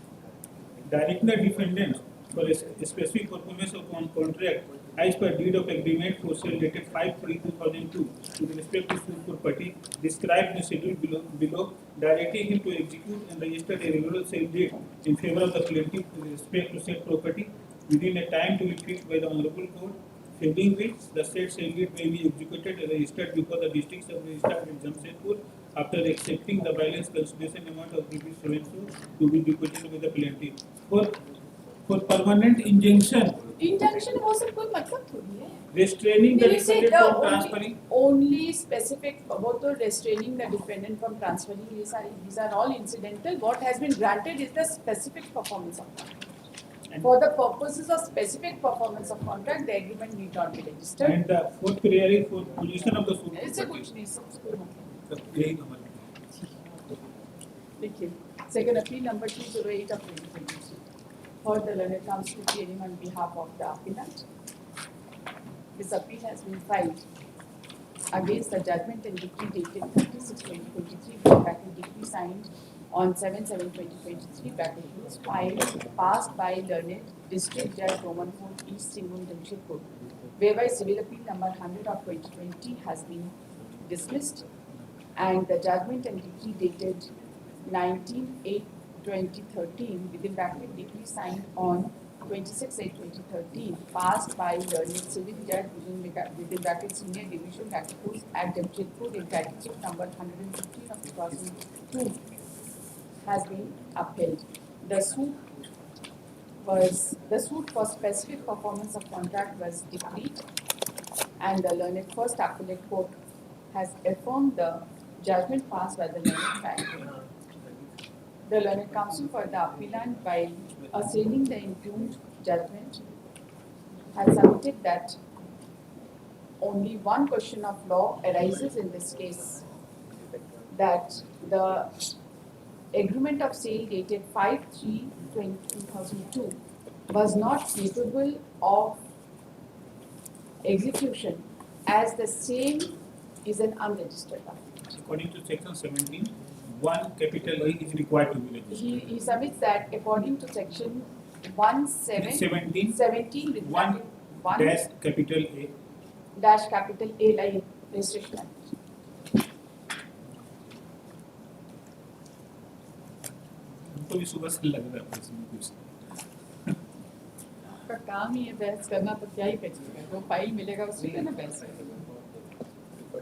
Directing the defendant for a specific performance of contract as per deed of agreement for sale dated 5/3/2002 with respect to suit property described in the schedule below, directing him to execute and register a regular sale deed in favor of the plaintiff with respect to said property within a time to be fixed by the honorable court, failing which the said sale deed may be executed and registered before the district sub-registrar in Jamshedpur after accepting the balance consideration amount of ₹700 to be deposited with the plaintiff. For permanent injunction, Injunction हो सकता कोई मतलब थोड़ी है. restraining the They say defendant the from transferring. only specific वो तो restraining the defendant from transferring ये सारी these are all incidental. What has been granted is the specific performance of contract. For the purposes of specific performance of contract, the agreement need not be registered. And the fourth query for position of the suit इससे property. कुछ नहीं, सबसे कोई मतलब तो यही हमारा नहीं. देखिए, second appeal number 208 of 2023. For the learned counsel appearing on behalf of the appellant. This appeal has been filed against the judgment and decree dated 36/2023, bracket decree signed on 7/7/2023, bracket was filed, passed by learned District Judge Roman Court East Singun Jamshedpur, whereby civil appeal number 100 of 2020 has been dismissed, and the judgment and decree dated 19/8/2013 within bracket decree signed on 26/8/2013, passed by learned civil judge within bracket senior division bracket court at Jamshedpur in bracket number 115 of 2002, has been upheld. The suit for specific performance of contract was decreed, and the learned first appellate court has affirmed the judgment passed by the learned trial. The learned counsel for the appellant, while assailing the impugned judgment, has submitted that only one question of law arises in this case, that the agreement of sale dated 5/3/2002 was not capable of execution as the same is an unregistered document. According to section 17, one capital A is required to be registered. He submits that according to section 17 with One one dash capital A. dash capital A like Registration Act. हमको भी सुबह से लग रहा है इसमें कुछ। आपका काम ही है बहस करना, तो क्या ही करेगा, जो फाइल मिलेगा उसी पे ना बहस करेगा।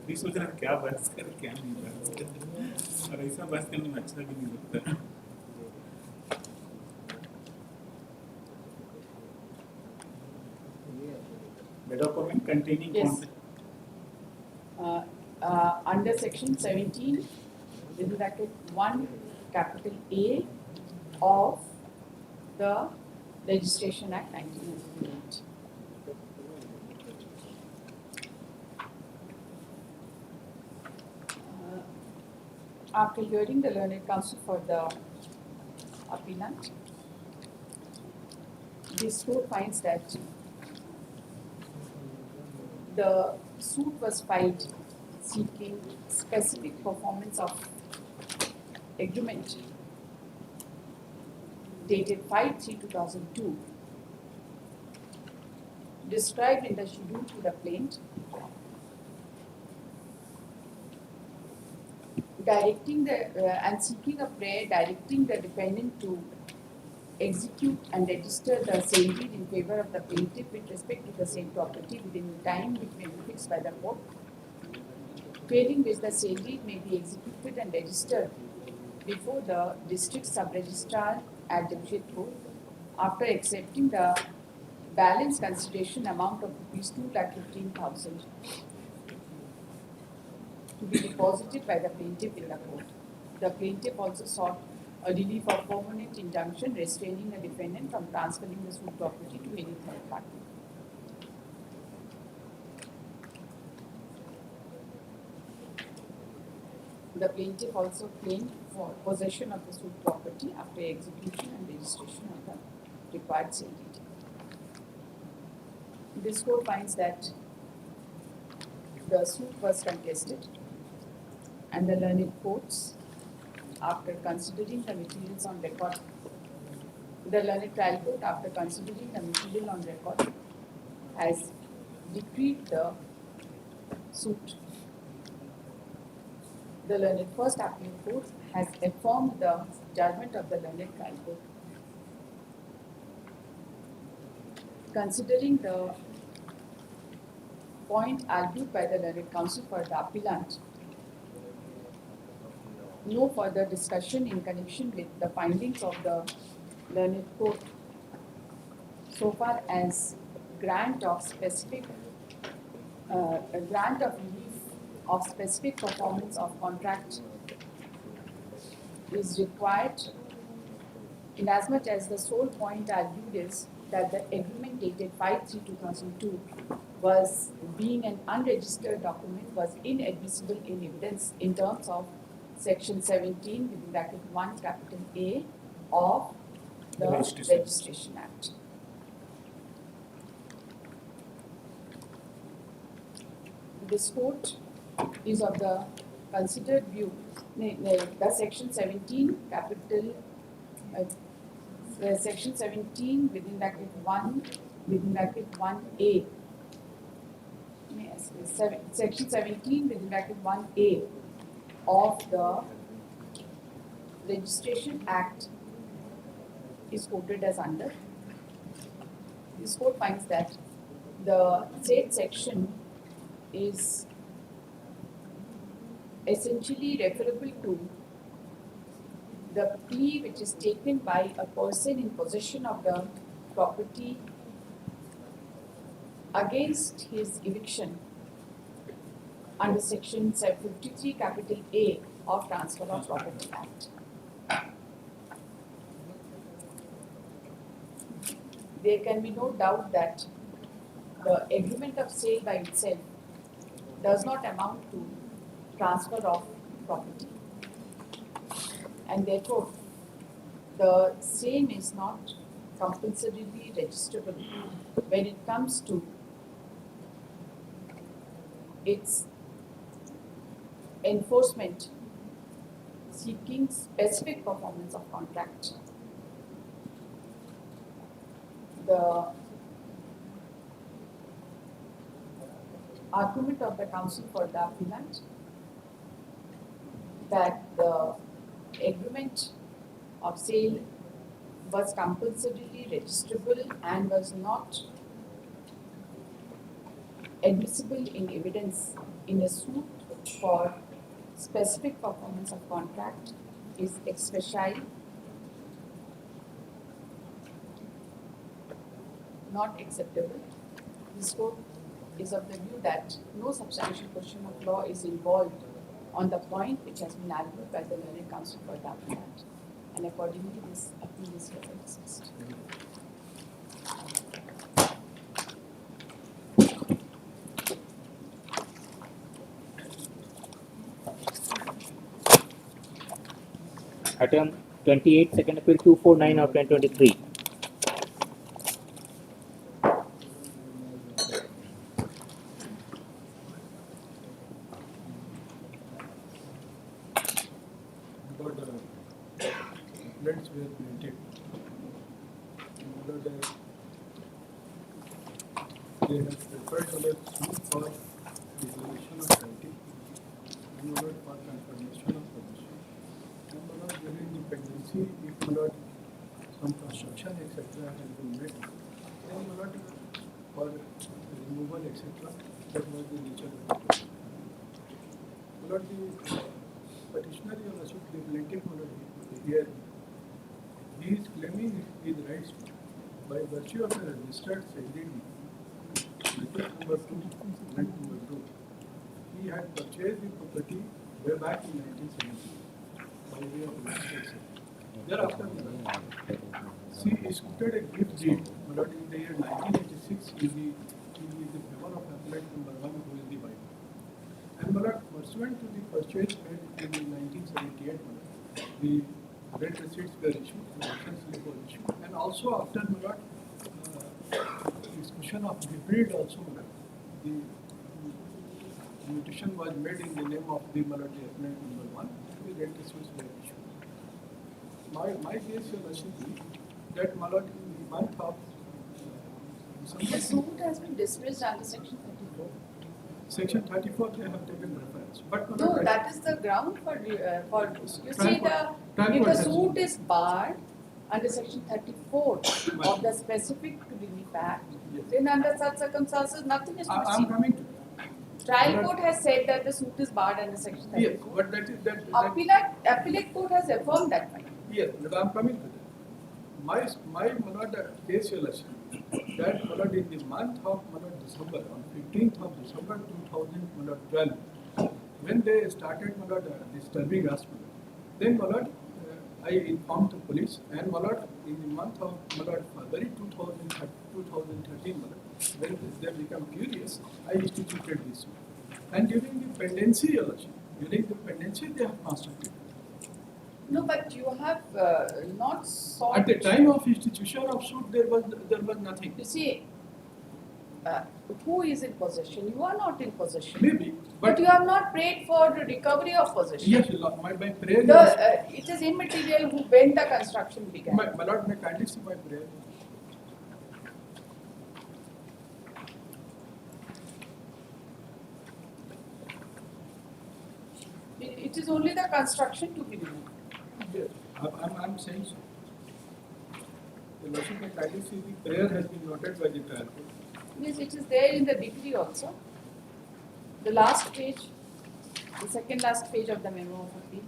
भी सोच रहा क्या बहस कर क्या नहीं बहस कर, और ऐसा बहस करने में अच्छा भी नहीं लगता। The document containing Yes. contract. Under section 17, this is bracket 1 capital A of the Registration Act 1998. After hearing the learned counsel for the appellant, this court finds that the suit was filed seeking specific performance of agreement dated 5/3/2002, described in the schedule to the plaintiff, directing the and seeking a prayer directing the defendant to execute and register the sale deed in favor of the plaintiff with respect to the same property within the time which may be fixed by the court, failing which the sale deed may be executed and registered before the district sub-registrar at Jamshedpur after accepting the balance consideration amount of rupees 2,15,000 to be deposited by the plaintiff in the court. The plaintiff also sought a relief of permanent injunction restraining the defendant from transferring the suit property to any third party. The plaintiff also claimed for possession of the suit property after execution and registration of the required sale deed. This court finds that the suit was contested and the learned courts, after considering the materials on record, the learned trial court, after considering the material on record, has decreed the suit. The learned first appellate court has affirmed the judgment of the learned trial court. Considering the point argued by the learned counsel for the appellant, no further discussion in connection with the findings of the learned court so far as grant of specific a grant of relief of specific performance of contract is required, inasmuch as the sole point argued is that the agreement dated 5/3/2002 was, being an unregistered document, was inadmissible in evidence in terms of section 17 within bracket 1 capital A of the Registration Act. This court is of the considered view that section 17 capital section 17 within bracket 1 1A, section 17 within bracket 1A of the Registration Act is quoted as under. This court finds that the said section is essentially referable to the plea which is taken by a person in possession of the property against his eviction under section 53 capital A of Transfer of Property Act. There can be no doubt that the agreement of sale by itself does not amount to transfer of property, and therefore the same is not compulsorily registrable when it comes to its enforcement seeking specific performance of contract. The argument of the counsel for the appellant that the agreement of sale was compulsorily registrable and was not admissible in evidence in a suit for specific performance of contract is ex facie not acceptable. This court is of the view that no substantial question of law is involved on the point which has been argued by the learned counsel for the appellant, and accordingly this appeal is hereby dismissed. Item 28, second appeal 249 of 2023. Complaints were plaintiff. They have preferred to let suit for declaration of title and for confirmation of possession. And during the pregnancy, if some construction etc. has been made, then for removal etc. That was the nature of the case. The petitioner the plaintiff here, he is claiming his rights by virtue of the registered salary number 2, number 2. He had purchased the property way back in 1970 by way of registered sale. Thereafter, she issued a gift deed in the year 1986 in the favor of appellant number 1, who is the wife. And pursuant to the purchase made in 1978, the rent receipts were issued, the license slip was issued, and also after discussion of the deed also, the mutation was made in the name of the appellant number 1, the rent receipts were issued. My case is that in the month of The suit has been dismissed under section 34. Section 34 they have taken reference. But No, that is the ground for you see if the suit is barred under section 34 of the specific relief act, Yes. then under such circumstances nothing is to be I'm seen. coming to that. Trial court has said that the suit is barred under section 34. Yes, but that is that. Appellate court has affirmed that point. Yes, but I'm coming to that. My case election that in the month of December, on 15th of December 2012, when they started disturbing us, then I informed the police, and in the month of February 2013, when they become curious, I instituted this. And during the pendency election, they have constituted. No, but you have not sought. At the time of institution of suit, there was nothing. You see, who is in possession? You are not in possession. Maybe, But you have not prayed for the recovery of possession. yes, my prayer is. It is immaterial when the construction began. My Lord, may kindly see my prayer. It is only the construction to be removed. Yes, I'm saying so. The Lordship may kindly see the prayer has been noted by the trial court. Yes, it is there in the decree also. The last page, the second last page of the memo of appeal.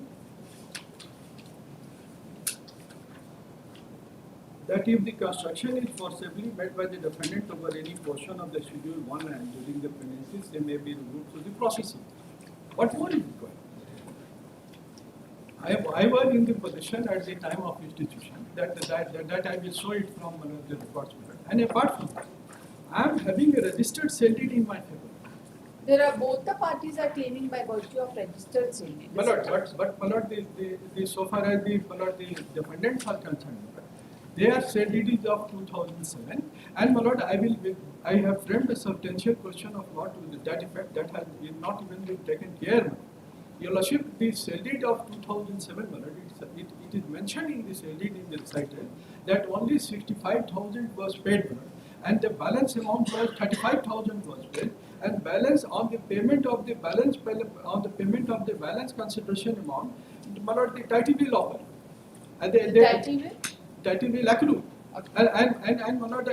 that if the construction is forcibly made by the defendant over any portion of the Schedule 1 and during the penalties, they may be removed to the processing. What more is required? I was in the position at the time of institution that I will show it from one of the records. And apart from that, I am having a registered sale deed in my favor. There are both the parties are claiming by virtue of registered sale deed. But so far as the defendants are concerned, their sale deed is of 2007, and my lord, I have framed a substantial question of law to that effect that has not even been taken care of. Your Lordship, the sale deed of 2007, my lord, it is mentioned in the sale deed in the recital that only 65,000 was paid, my lord, and the balance amount was 35,000 was paid, and balance on the payment of the balance consideration amount, my lord, the title will offer, and title will accrue, and my lord,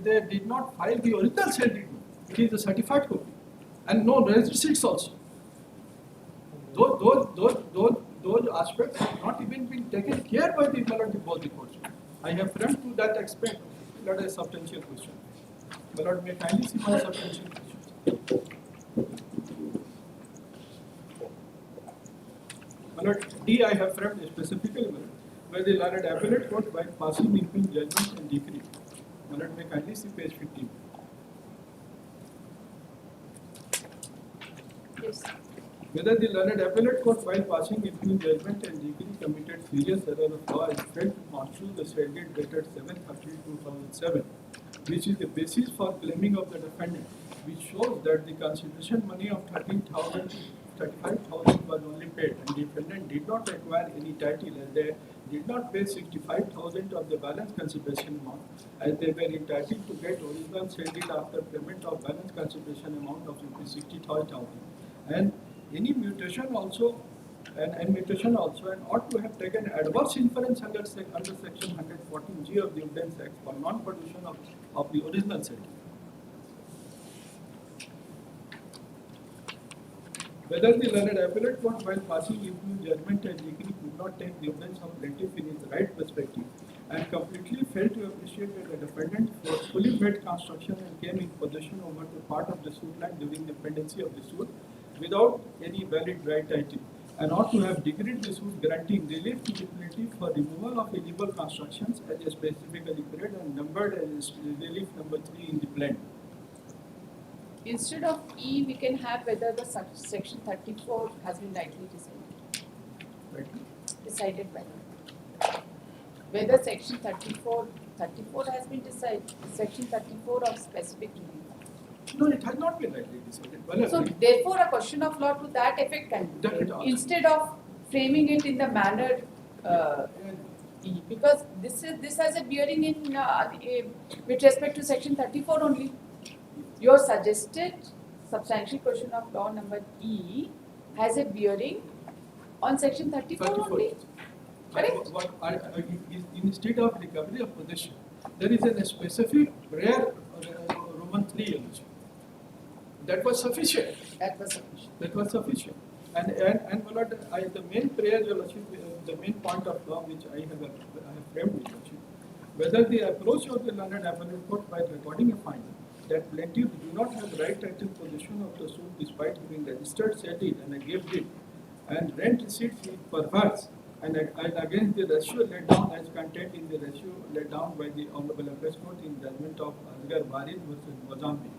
they did not file the original sale deed. It is a certified copy, and no receipts also. Those aspects have not even been taken care by the both the courts. I have framed to that extent, not a substantial question. My lord, may kindly see my substantial questions. My lord, D I have framed specifically, my lord, where the learned appellate court by passing between judgment and decree. My lord, may kindly see page 15. Yes. Whether the learned appellate court, while passing between judgment and decree, committed serious error of law and failed to construe the sale deed dated 7/30/2007, which is the basis for claiming of the defendant, which shows that the consideration money of 13,000 to 35,000 was only paid, and the defendant did not acquire any title as they did not pay 65,000 of the balance consideration amount, as they were entitled to get original sale deed after payment of balance consideration amount of 60,000, and any mutation also and ought to have taken adverse inference under section 114G of the Evidence Act for non-production of the original sale deed. Whether the learned appellate court, while passing into judgment and decree, could not take the evidence of plaintiff in its right perspective and completely failed to appreciate that the defendant forcefully made construction and came in possession over the part of the suit land during the pendency of the suit without any valid right title, and ought to have decreed the suit granting relief to the plaintiff for removal of illegal constructions as specifically period and numbered as relief number 3 in the plan. Instead of E, we can have whether the section 34 has been rightly decided. Right? Decided by them. Whether section 34 has been decided, section 34 of specific relief. No, it has not been rightly decided. Well, So therefore a question of law to that effect can be made, instead of framing it in the manner E, because this has a bearing in with respect to section 34 only. Your suggested substantial question of law number E has a bearing on section 34 only. Correct? In state of recovery of possession, there is a specific rare Roman 3 element. That was sufficient. That was sufficient. That was sufficient. And my lord, the main prayer, your lordship, the main point of law which I have framed, your lordship, whether the approach of the learned appellate court by recording a finding that plaintiff do not have right title possession of the suit despite having registered sale deed and a gift deed, and rent receipts is perverse, and against the ratio laid down as contained in the ratio laid down by the Honorable Appellate Court in judgment of Asghar Warid versus Mozambique.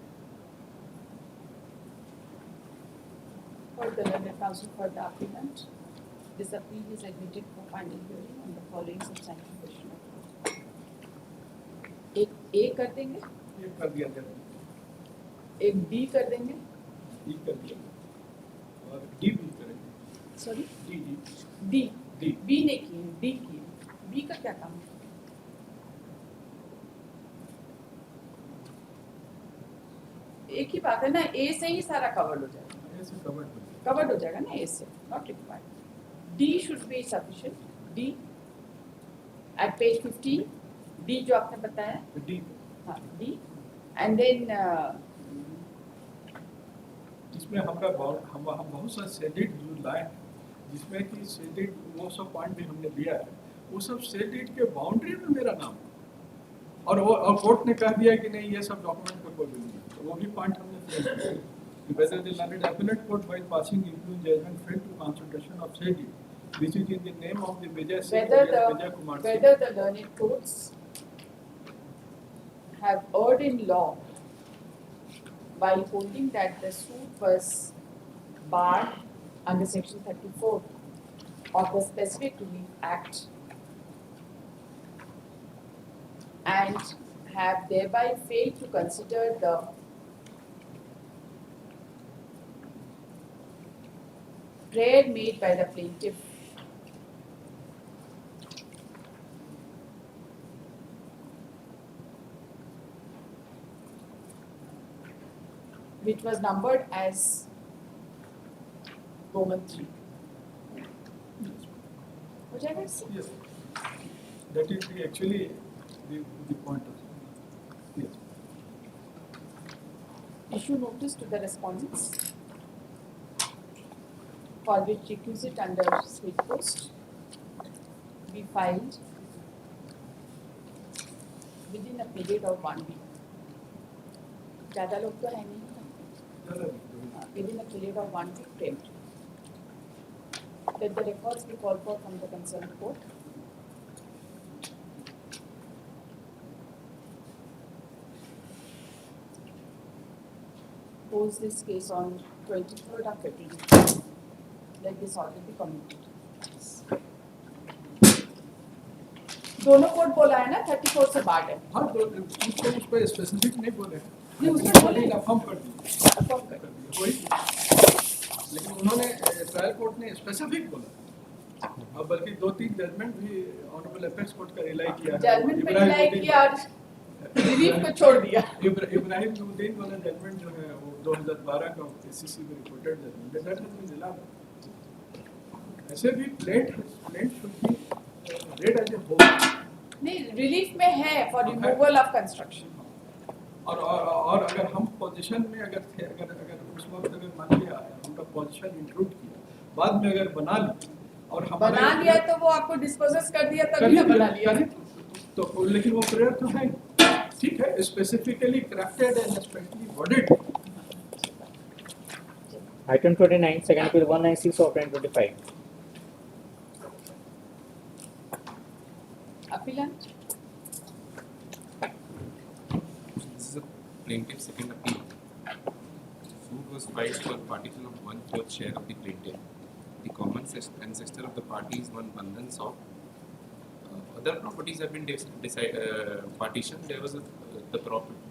For the learned counsel for the appellant, this appeal is admitted for final hearing on the following substantial question of law. एक A कर देंगे, ये कर दिया जाए, एक B कर देंगे, D कर दिया और D भी करेंगे. Sorry D. B ने की है, D की है. B का क्या काम है? एक ही बात है ना, A से ही सारा कवर्ड हो जाएगा. ऐसे कवर्ड हो जाएगा ना A से, not required. D should be sufficient. D at page 15, D जो आपने बताया, D. हाँ D, and then इसमें हम बहुत सा सेडेड जो लाए हैं, जिसमें कि सेडेड वो सब पॉइंट भी हमने दिया है, वो सब सेल डीड के बाउंड्री में मेरा नाम और कोर्ट ने कह दिया कि नहीं ये सब डॉक्यूमेंट पेपल नहीं है, तो वो भी पॉइंट हमने फेल किया कि whether the learned appellate court while passing include judgment failed to concentration of said deed which is in the name of the Vijay Singh Vijay Kumar Singh. whether the learned courts have erred in law by holding that the suit was barred under section 34 of the Specific Relief Act and have thereby failed to consider the prayer made by the plaintiff which was numbered as Roman 3. हो जाएगा इससे? Yes, that is the actually the point of yes. Issue notice to the respondents for which requisite under speed post be filed within a period of 1 week. ज़्यादा लोग तो है नहीं, within a period of 1 week framed. Let the records be called for from the concerned court. Pose this case on 23rd of February. Let this order be communicated. दोनों court बोला है ना 34 से बाढ़ है. हाँ तो उसको उस पर स्पेसिफिक नहीं बोले हैं. नहीं, उसने बोले. अफर्म कर दिया. Affirm कर दिया. वही. लेकिन उन्होंने ट्रायल कोर्ट ने स्पेसिफिक बोला. अब बल्कि 2-3 जजमेंट भी ऑनरेबल एपेक्स कोर्ट का रिलाई किया है. जजमेंट पे रिलाई किया और रिलीफ को छोड़ दिया. इब्राहिम नूरुद्दीन वाला जजमेंट जो है वो 2012 का एससीसी में रिपोर्टेड जजमेंट है. That has been relied. ऐसे भी plaint should be read as a whole. नहीं, रिलीफ में है फॉर रिमूवल ऑफ कंस्ट्रक्शन. और अगर हम पोजीशन में अगर थे अगर उस वक्त अगर मान लिया उनका पोजीशन इंक्लूड किया बाद में अगर बना लिया और हमारा बना लिया तो वो आपको डिस्पोजेस कर दिया तभी ना बना लिया. तो लेकिन वो प्रेयर तो है ठीक है specifically crafted and specially worded. Item 29, second appeal 196 of 2025. Appellant. This is a plaintiff's second appeal. Suit was filed for partition of 1/4 share of the plaintiff. The common ancestor of the party is one Bandhan Saw. Other properties have been partitioned. There was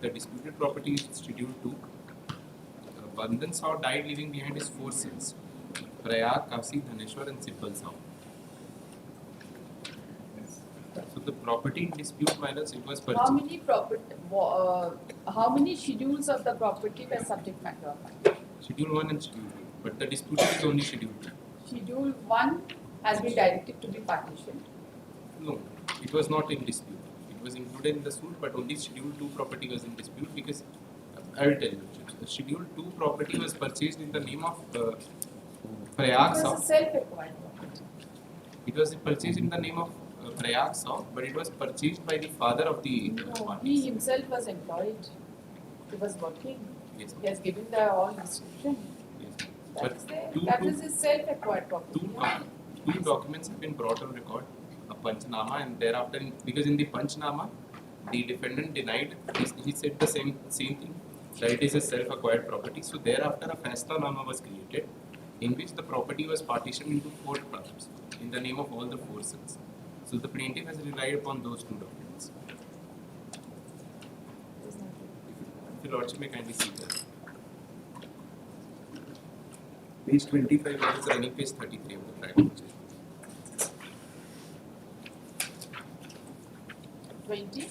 the disputed property is Schedule 2. Bandhan Saw died leaving behind his 4 sons: Prayag, Kasi, Dhaneshwar, and Sibbal Saw. So the property in dispute minus it was purchased. How many schedules of the property were subject matter of? Schedule 1 and Schedule 2. But the disputed is only Schedule 2. Schedule 1 has been directed to be partitioned. No, it was not in dispute. It was included in the suit, but only Schedule 2 property was in dispute because I will tell you. Schedule 2 property was purchased in the name of Prayag It Saw. was a self-acquired property. It was purchased in the name of Prayag Saw, but it was purchased by the father of the No, he parties. himself was employed. He was working. Yes. He has given the all description. Yes. That But is there. two- That two- is his self-acquired property. two documents have been brought on record, a Panchnama, and thereafter, because in the Panchnama, the defendant denied, he said the same thing, that it is a self-acquired property. So thereafter, a Faislanama was created, in which the property was partitioned into 4 parts, in the name of all the 4 sons. So the plaintiff has relied upon those 2 documents. If your Lordship may kindly see that. Page 25 is running page 33 of the trial. 20?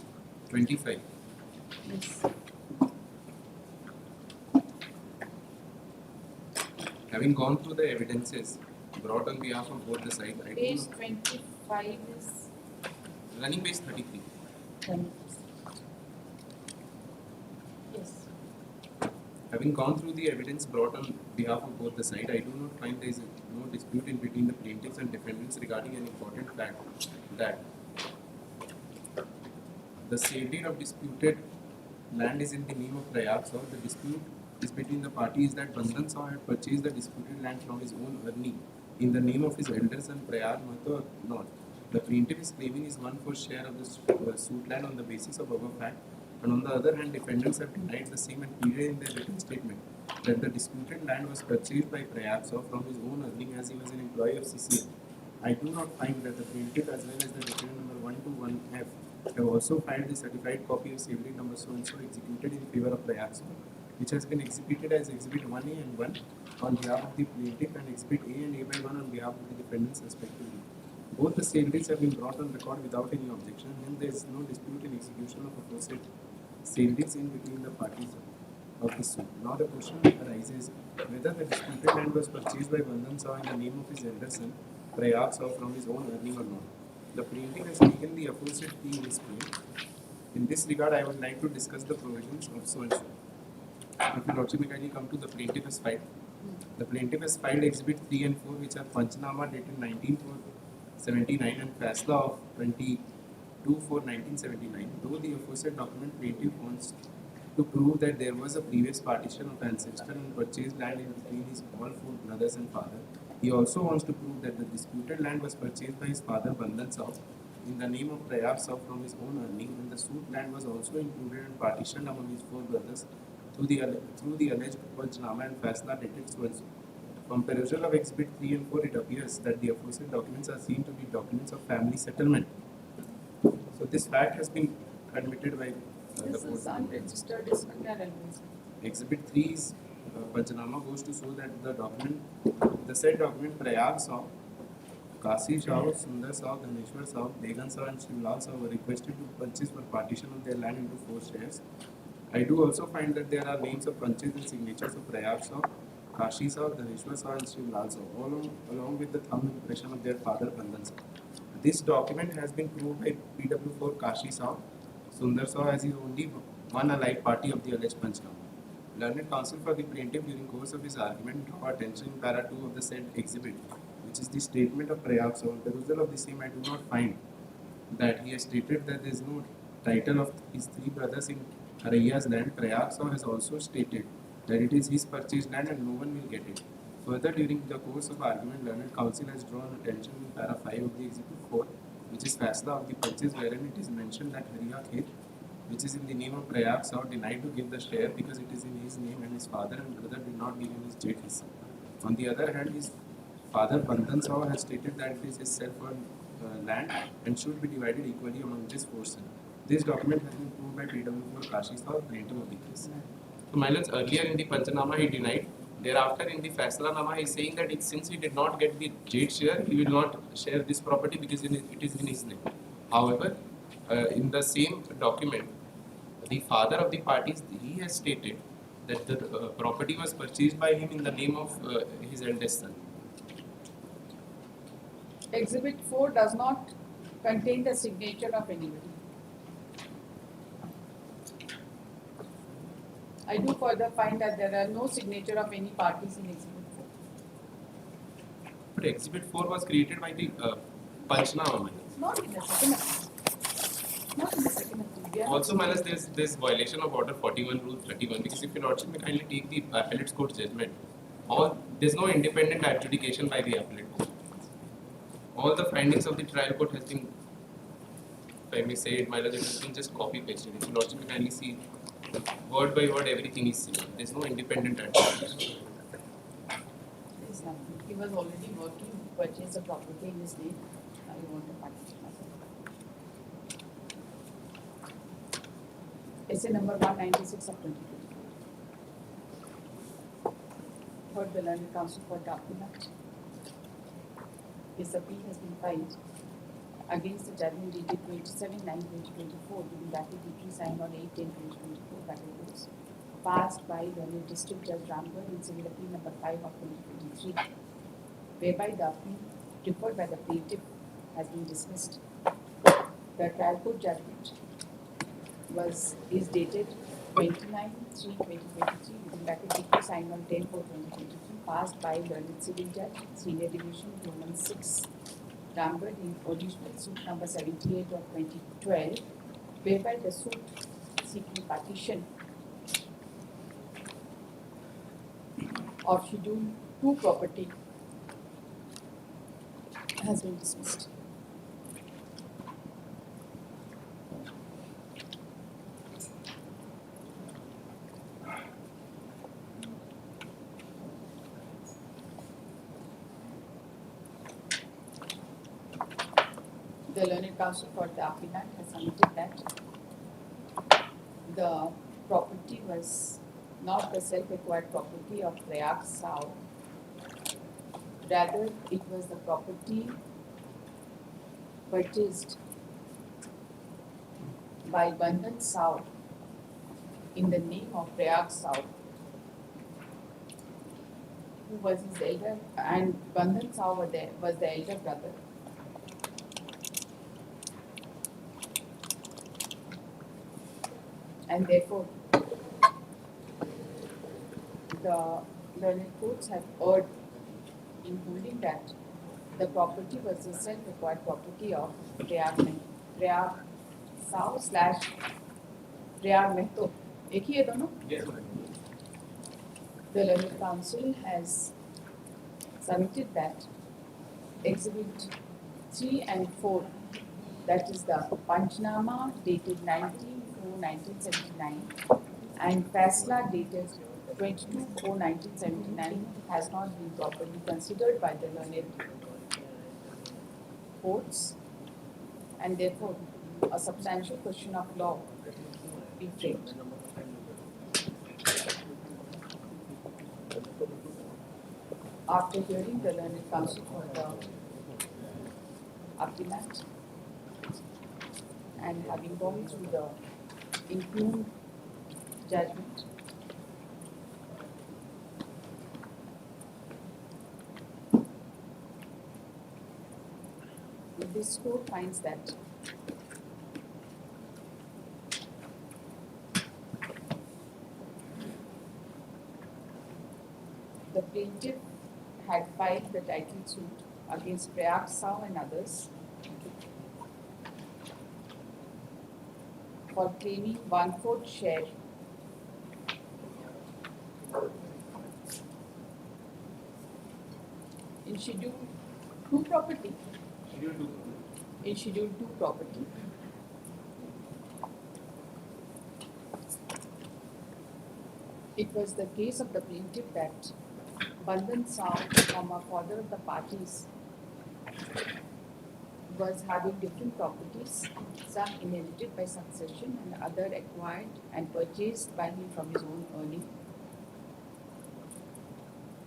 25. Yes. Having gone through the evidences brought on behalf of both the sides, I do Page not- 25 is running page 33. yes. Having gone through the evidence brought on behalf of both the sides, I do not find there is no dispute in between the plaintiffs and defendants regarding an important fact that the sale deed of disputed land is in the name of Prayag Saw. The dispute is between the parties that Bandhan Saw had purchased the disputed land from his own earning in the name of his elder son Prayag Mahto or not. The plaintiff is claiming his 1/4 share of the suit land on the basis of above fact, and on the other hand, defendants have denied the same and pleaded in their written statement that the disputed land was purchased by Prayag Saw from his own earning as he was an employee of CCL. I do not find that the plaintiff as well as the defendant number 1 to 1F have also filed the certified copy of sale deed number so and so executed in favor of Prayag Saw, which has been exhibited as Exhibit 1A and 1 on behalf of the plaintiff and Exhibit A and A by 1 on behalf of the defendants respectively. Both the sale deeds have been brought on record without any objection, and there is no dispute in execution of aforesaid sale deeds in between the parties of the suit. Now the question arises whether the disputed land was purchased by Bandhan Saw in the name of his elder son, Prayag Saw, from his own earning or not. The plaintiff has taken the aforesaid plea in his claim. In this regard, I would like to discuss the provisions of so and so. If you lordship may kindly come to the plaintiff has filed. The plaintiff has filed Exhibit 3 and 4, which are Panchnama dated 19/4/79 and Fasla of 22/4/1979. Though the aforesaid document plaintiff wants to prove that there was a previous partition of ancestor and purchased land in between his all four brothers and father, he also wants to prove that the disputed land was purchased by his father Bandhan Saw in the name of Prayag Saw from his own earning, and the suit land was also included and partitioned among his four brothers through the alleged Panchnama and Fasla dated so and so. From perusal of Exhibit 3 and 4, it appears that the aforesaid documents are seen to be documents of family settlement. So this fact has been admitted by the This is court. unregistered dismember always. Exhibit 3 is Panchnama goes to show that the said document Prayag Saw, Kasi Saw, Sundar Saw, Dhaneshwar Saw, Degan Saw and Shivlal Saw were requested to purchase for partition of their land into 4 shares. I do also find that there are names of purchase and signatures of Prayag Saw, Kashi Saw, Dhaneshwar Saw and Shivlal Saw, along with the thumb impression of their father Bandhan Saw. This document has been proved by PW4 Kashi Saw, Sundar Saw as is only one allied party of the alleged Panchnama. Learned counsel for the plaintiff during course of his argument draw attention in para 2 of the said exhibit, which is the statement of Prayag Saw. On perusal of the same, I do not find that he has stated that there is no title of his 3 brothers in Harayya's land. Prayag Saw has also stated that it is his purchased land and no one will get it. Further, during the course of argument, learned counsel has drawn attention in para 5 of the exhibit 4, which is Fasla of the purchase, wherein it is mentioned that Hariya Khet, which is in the name of Prayag Saw, denied to give the share because it is in his name and his father and brother did not give him his jet hissa. On the other hand, his father Bandhan Saw has stated that it is his self-owned land and should be divided equally among his 4 sons. This document has been proved by PW4 Kashi Saw, plaintiff of the case. So, my lords, earlier in the Panchanama he denied. Thereafter, in the Fasla Nama, he is saying that since he did not get the jet share, he will not share this property because it is in his name. However, in the same document, the father of the parties, he has stated that the property was purchased by him in the name of his eldest son. Exhibit 4 does not contain the signature of anybody. I do further find that there are no signature of any parties in Exhibit 4. But Exhibit 4 was created by the Panchnama. Not in the second appeal. Not in the second appeal. We are Also, minus this violation of Order 41, Rule 31, because if your lordship may kindly take the appellate court judgment, there is no independent adjudication by the appellate court. All the findings of the trial court has been, if I may say it, my lord, it has been just copy pasted. If your lordship may kindly see, word by word, everything is similar. There is no independent adjudication. There is nothing. He was already working to purchase a property in his name. Now you want to partition myself. Essay number 196 of 2024. Heard the learned counsel for document. This appeal has been filed against the judgment dated 27/9/2024 to be that decree signed on 8/10/2024 that is passed by the District Judge Ramgarh in Civil Appeal number 5 of 2023, whereby the appeal preferred by the plaintiff has been dismissed. The trial court judgment is dated 29/3/2023 within bracket decree signed on 10/4/2023 passed by learned civil judge, Senior Division, Roman 6, Ramgarh in original suit number 78 of 2012, whereby the suit seeking partition of Schedule 2 property has been dismissed. The learned counsel for the applicant has submitted that the property was not the self-acquired property of Prayag Sao. Rather, it was the property purchased by Bandhan Sao in the name of Prayag Sao, who was his elder, and Bandhan Sao was the elder brother. And therefore, the learned courts have erred in holding that the property was the self-acquired property of Prayag Sao slash Prayag Mehto. एक ही है दोनों? Yes. The learned counsel has submitted that Exhibit 3 and 4, that is the Panchnama dated 19/4/1979 and Fasla dated 22/4/1979 has not been properly considered by the learned courts, and therefore a substantial question of law be framed. After hearing the learned counsel for the applicant and having gone through the impugned judgment, this court finds that the plaintiff had filed the title suit against Prayag Sao and others for claiming 1/4 share in Schedule 2 property. In Schedule 2 property. It was the case of the plaintiff that Bandhan Sao, father of the parties, was having different properties, some inherited by succession and other acquired and purchased by him from his own earning.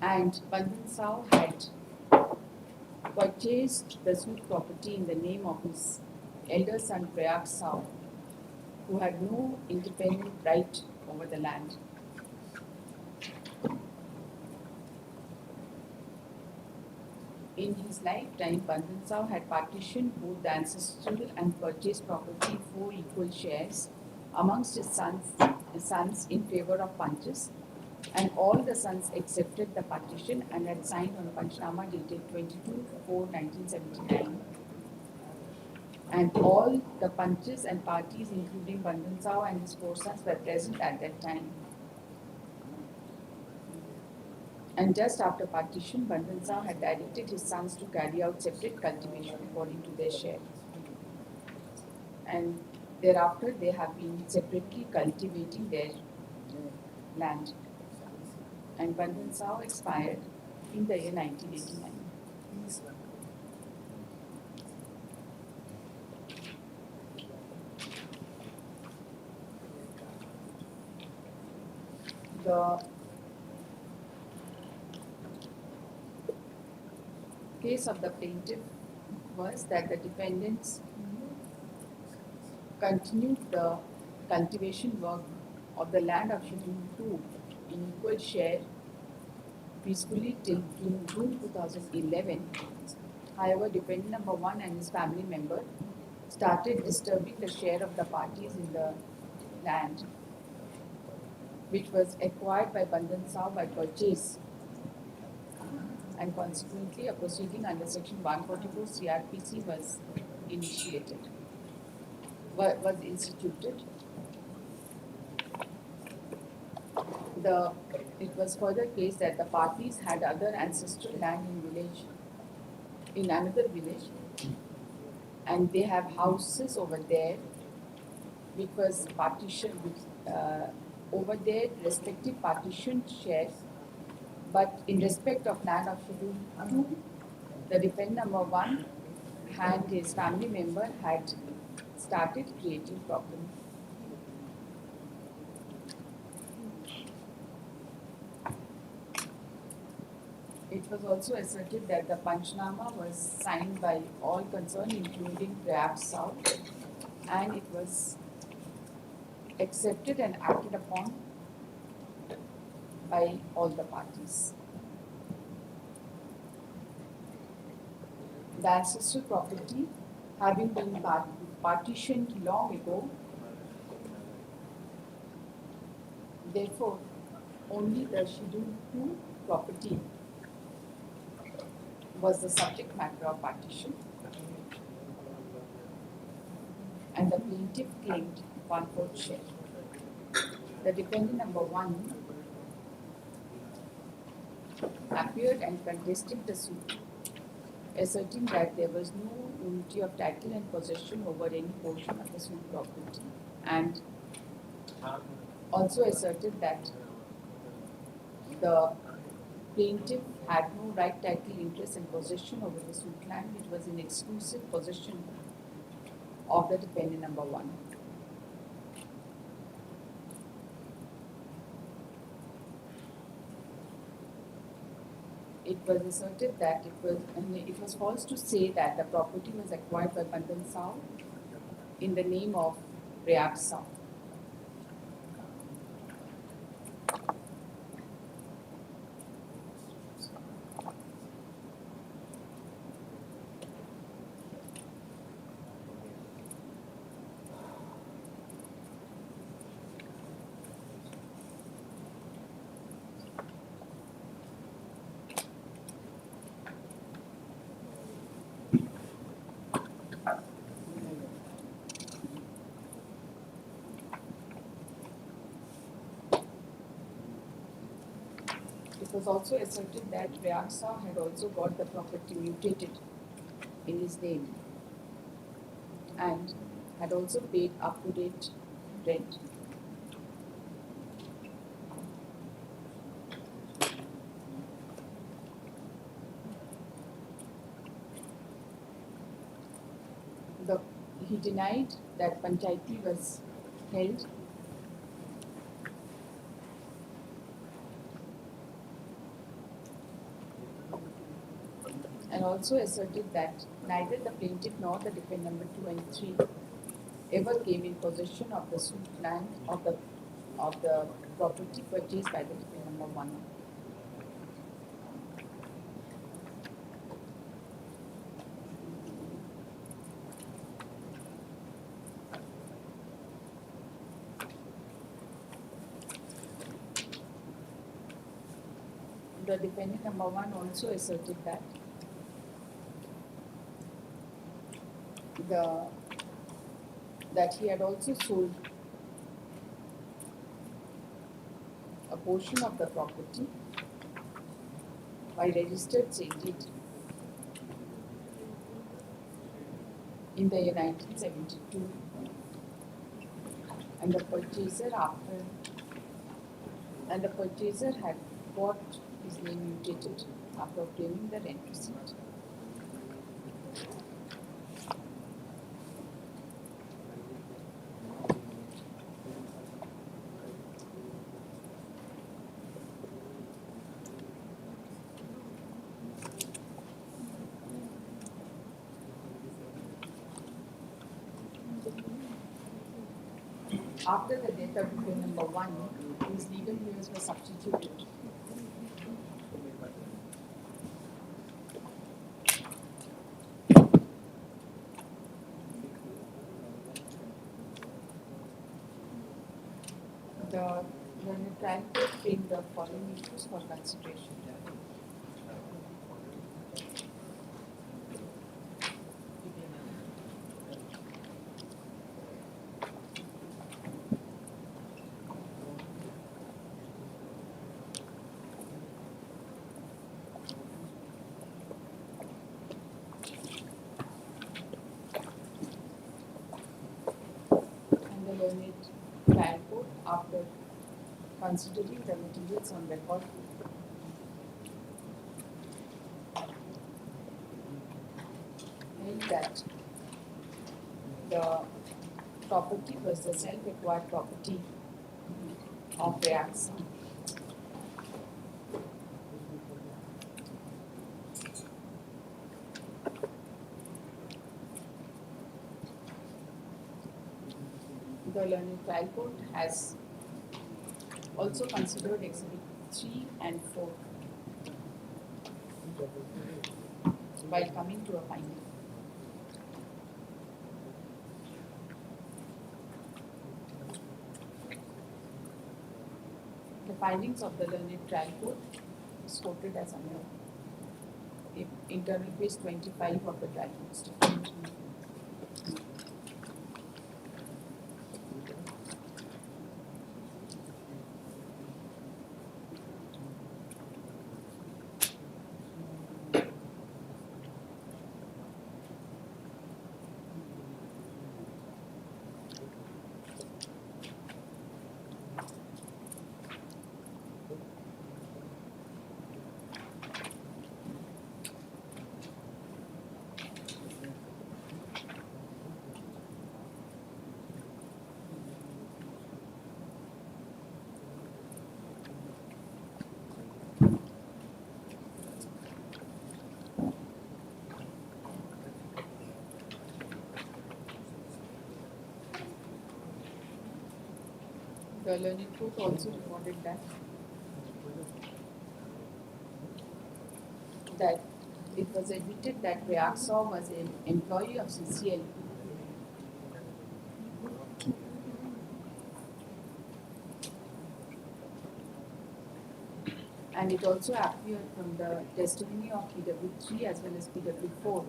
And Bandhan Sao had purchased the suit property in the name of his elder son Prayag Sao, who had no independent right over the land. In his lifetime, Bandhan Sao had partitioned both the ancestral and purchased property in 4 equal shares amongst his sons in favor of punches, and all the sons accepted the partition and had signed on Panchnama dated 22/4/1979. And all the punches and parties, including Bandhan Sao and his 4 sons, were present at that time. And just after partition, Bandhan Sao had directed his sons to carry out separate cultivation according to their share. And thereafter, they have been separately cultivating their land. And Bandhan Sao expired in the year 1989. The case of the plaintiff was that the defendants continued the cultivation work of the land of Schedule 2 in equal share peacefully till June 2011. However, defendant number 1 and his family member started disturbing the share of the parties in the land, which was acquired by Bandhan Sao by purchase and consequently a proceeding under section 144 CRPC was initiated, was instituted. It was further case that the parties had other ancestral land in another village, and they have houses over there, which was partitioned, over their respective partitioned shares, but in respect of land of Schedule 2, the dependent number 1 and his family member had started creating problem. It was also asserted that the Panchnama was signed by all concerned, including Rayab South, and it was accepted and acted upon by all the parties. The ancestral property, having been partitioned long ago, therefore, only the Schedule 2 property was the subject matter of partition, and the plaintiff claimed 1/4 share. The dependent number 1 appeared and contested the suit, asserting that there was no unity of title and possession over any portion of the suit property, and also asserted that the plaintiff had no right, title, interest, and possession over the suit land, which was in exclusive possession of the dependent number 1. It was asserted that it was false to say that the property was acquired by Bandan Sao in the name of Rayab Sao. It was also asserted that Rayab Sao had also got the property mutated in his name and had also paid up-to-date rent. He denied that Panchayati was held and also asserted that neither the plaintiff nor the dependent number 2 and 3 ever came in possession of the suit land of the property purchased by the dependent number 1. The dependent number 1 also asserted that that he had also sold a portion of the property by registered sale deed in the year 1972, and the purchaser had got his name mutated after obtaining the rent receipt. After the death of dependent number 1, his legal heirs were substituted. The trial court framed the following issues for consideration. learned trial court, after considering the materials on record, held that the property was the self-acquired property of Reaxa. The learned trial court has also considered Exhibit 3 and 4 while coming to a finding. The findings of the learned trial court is quoted as under internal page 25 of the trial court statement. The learned court also recorded that it was admitted that Reaxa was an employee of CCL and it also appeared from the testimony of PW3 as well as PW4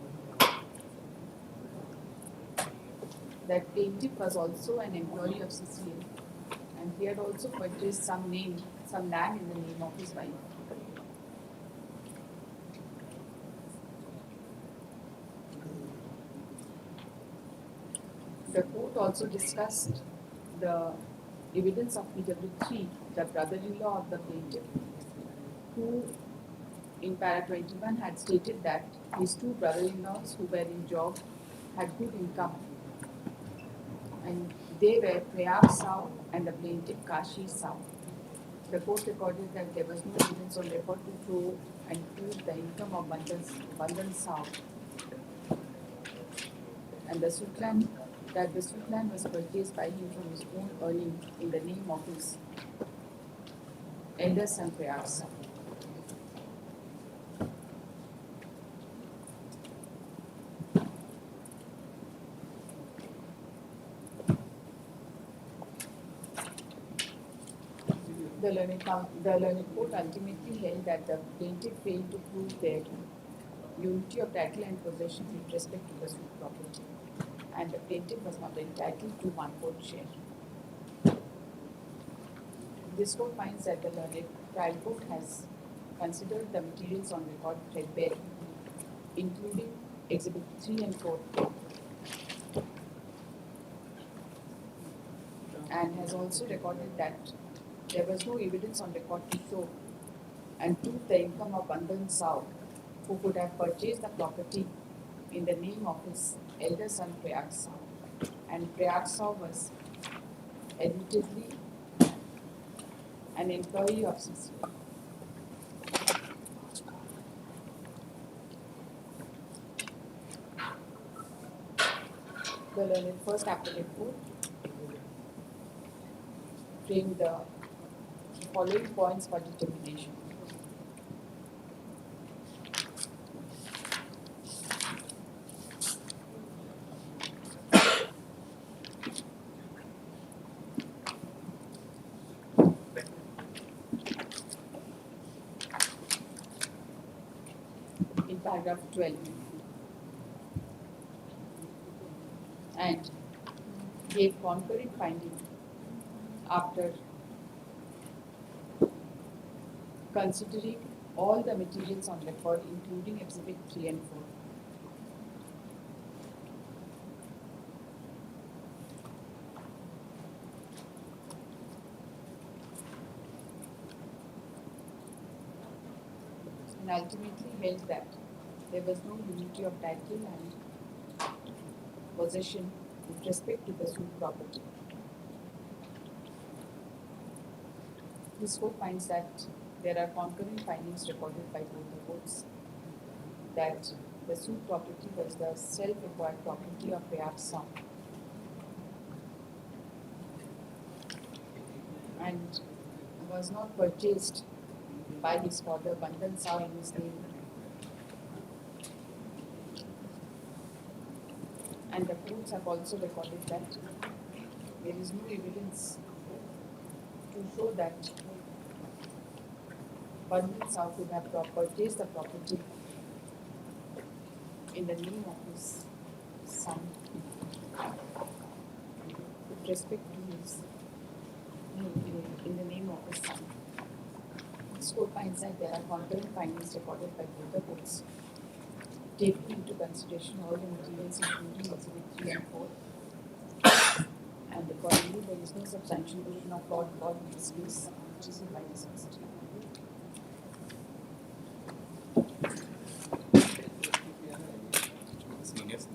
that plaintiff was also an employee of CCL and he had also purchased some land in the name of his wife. The court also discussed the evidence of PW3, the brother-in-law of the plaintiff, who in para 21 had stated that his two brother-in-laws who were in job had good income and they were Prayag Sao and the plaintiff Kashi Sao. The court recorded that there was no evidence on record to show and prove the income of Bandan Sao and the Sutland was purchased by him from his own earning in the name of his elder son Prayag Sao. The learned court ultimately held that the plaintiff failed to prove their unity of title and possession with respect to the suit property, and the plaintiff was not entitled to 1/4 share. This court finds that the learned trial court has considered the materials on record threadbare, including Exhibit 3 and 4, and has also recorded that there was no evidence on record to show and prove the income of Bandan Sao, who could have purchased the property in the name of his elder son Prayag Sao. And Prayag Sao was admittedly an employee of CCL. The learned first appellate court framed the following points for determination. In paragraph 12, and gave concurrent finding after considering all the materials on record, including Exhibit 3 and 4. ultimately held that there was no unity of title and possession with respect to the suit property. This court finds that there are concurrent findings recorded by both the courts that the suit property was the self-acquired property of Prayag Sam and was not purchased by his father Bandhan Saw in his name. And the courts have also recorded that there is no evidence to show that Bandhan Saw could have purchased the property in the name of his son with respect to his in the name of his son. This court finds that there are concurrent findings recorded by both the courts, taking into consideration all the materials including Exhibit 3 and 4. And accordingly, there is no substantiation of fraud involved in this case, which is hereby dismissed. Seniors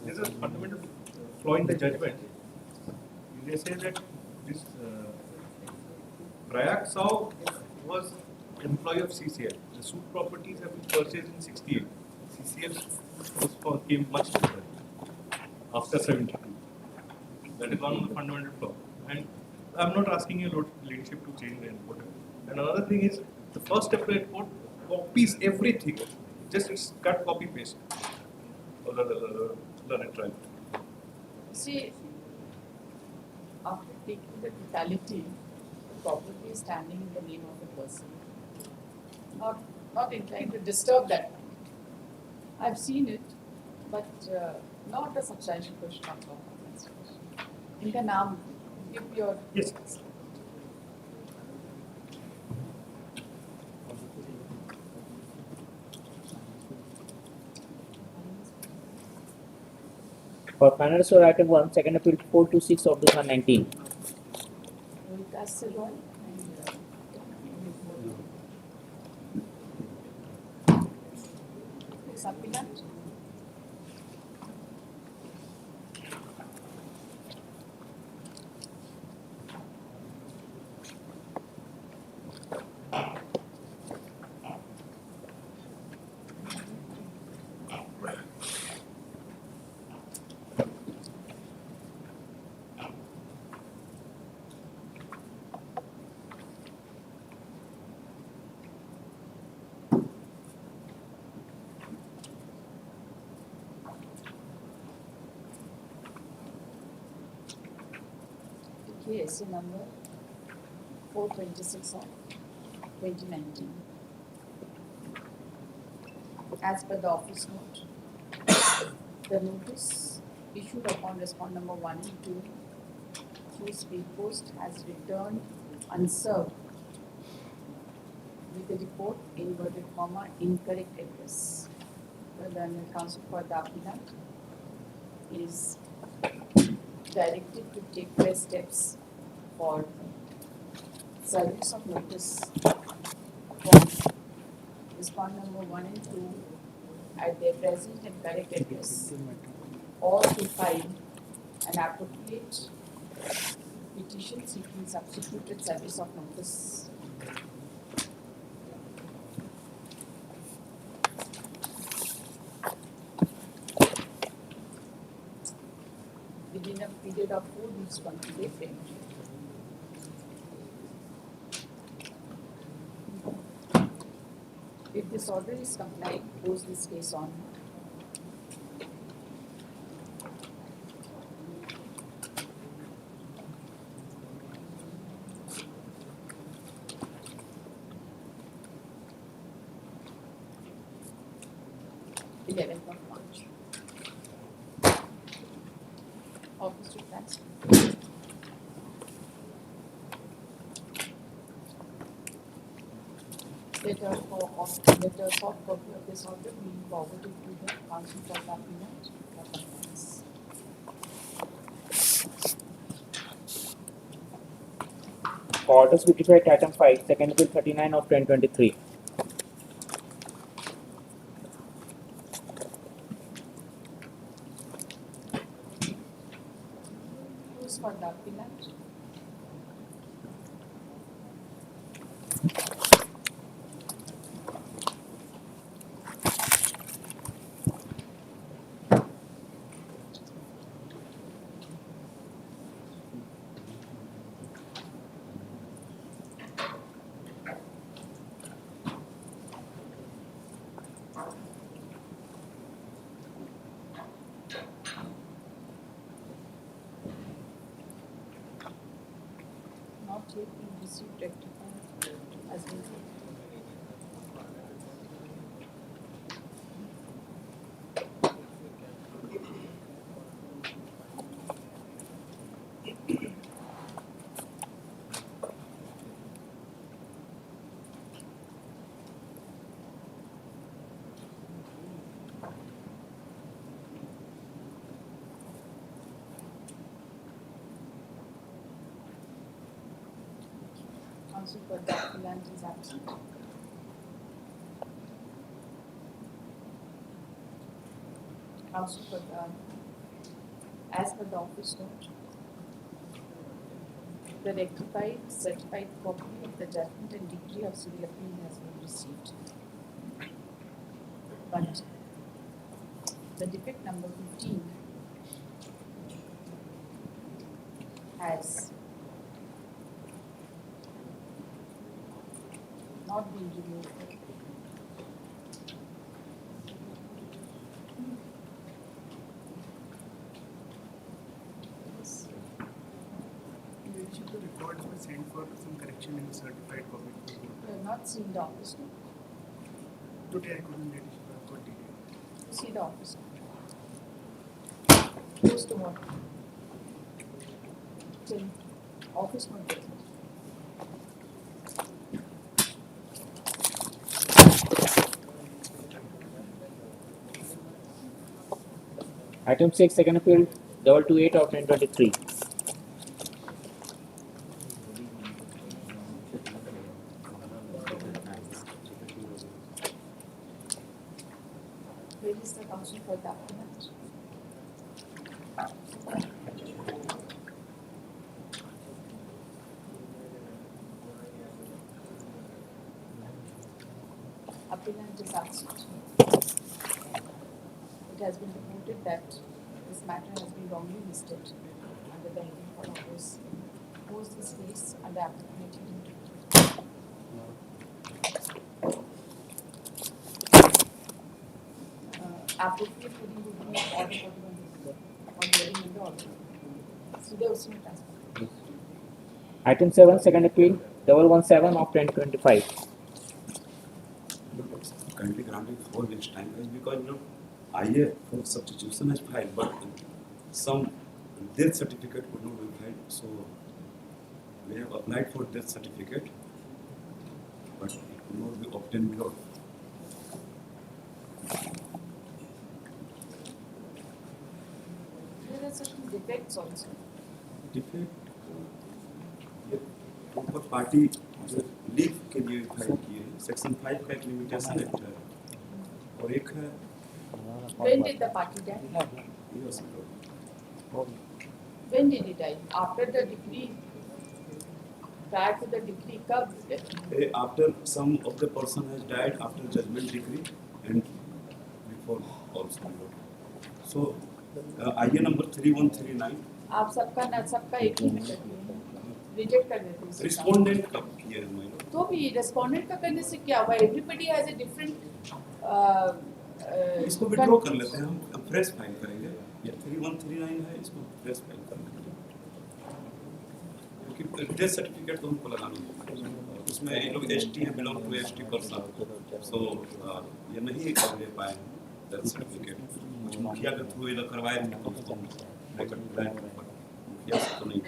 There's a fundamental flaw in the judgment. They say that this Prayag Saw was employee of CCL. The suit properties have been purchased in 68. CCL came much later, after 72. That is one of the fundamental flaw. And I'm not asking your leadership to change and whatever. And another thing is, the first appellate court copies everything. Just it's cut, copy, paste. The trial. See, after taking the totality, the property is standing in the name of a person. Not inclined to disturb that. I've seen it, but not a substantial question of law. In the name, give your Yes. For final score item 1, second appeal 426 of 2019. Vikas Roy and supplement. KSA number 426 of 2019. As per the office note, the notice issued upon respond number 1 and 2 through speed post has returned unserved with the report inverted comma incorrect address. The learned counsel for the applicant is directed to take best steps for service of notice upon respond number 1 and 2 at their present and correct address, or to file an appropriate petition seeking substituted service of notice. Within a period of 4 weeks from today frame. If this order is complied, post this case on. Eleventh of March. Office to transfer. Letter soft copy of this order being forwarded to the council for document for compliance. orders with effect item 5, second appeal 39 of 2023. Who's for the appellant? Not yet been received rectified as well. Counsel for the appellant is absent. Counsel for the, as per the office note, the rectified certified copy of the judgment and decree of civil appeal has been received. But the defect number 15 has not been removed. Yes. You issue the records were sent for some correction in the certified copy. You have not seen the office note. Today I couldn't get issue the record detail. See the office note. Close to what? Till office note does it. Item 6, second appeal 228 of 2023. Where is the counsel for the appellant? Appellant is absent. It has been reported that this matter has been wrongly listed under the heading for office. Pose this case under applicability due to appropriate heading would be order 41 or hearing in the order. सीधे उसमें transfer. Item 7, second appeal 117 of 2025. Currently granted for which time is because IA for substitution is filed, but some death certificate could not be filed, so we have applied for death certificate, but it could not be obtained before. There are certain defects also. Defect ऊपर party जो leave के लिए file की है section 5 का एक limitation act है और एक है When did the party die? US When did he die? After the decree? Prior to the decree, कब? after some of the person has died after judgment decree and before also. So IA number 3139 आप सबका एक ही में करते हैं, reject कर देते हैं. रिस्पोंडेंट कब किया है मैंने तो भी रेस्पोंडेंट का करने से क्या हुआ? Everybody has a different. इसको विड्रॉ कर लेते हैं हम फ्रेश फाइल करेंगे ये 3139 है इसको फ्रेश फाइल कर लेंगे क्योंकि डेथ सर्टिफिकेट तो हमको लगाना है उसमें ये लोग एसटी है belong to ST person so ये नहीं ले पाए डेथ सर्टिफिकेट कुछ मुखिया के थ्रू ये लोग करवाए थे तो उसको रिकॉर्ड प्लान मुखिया से तो नहीं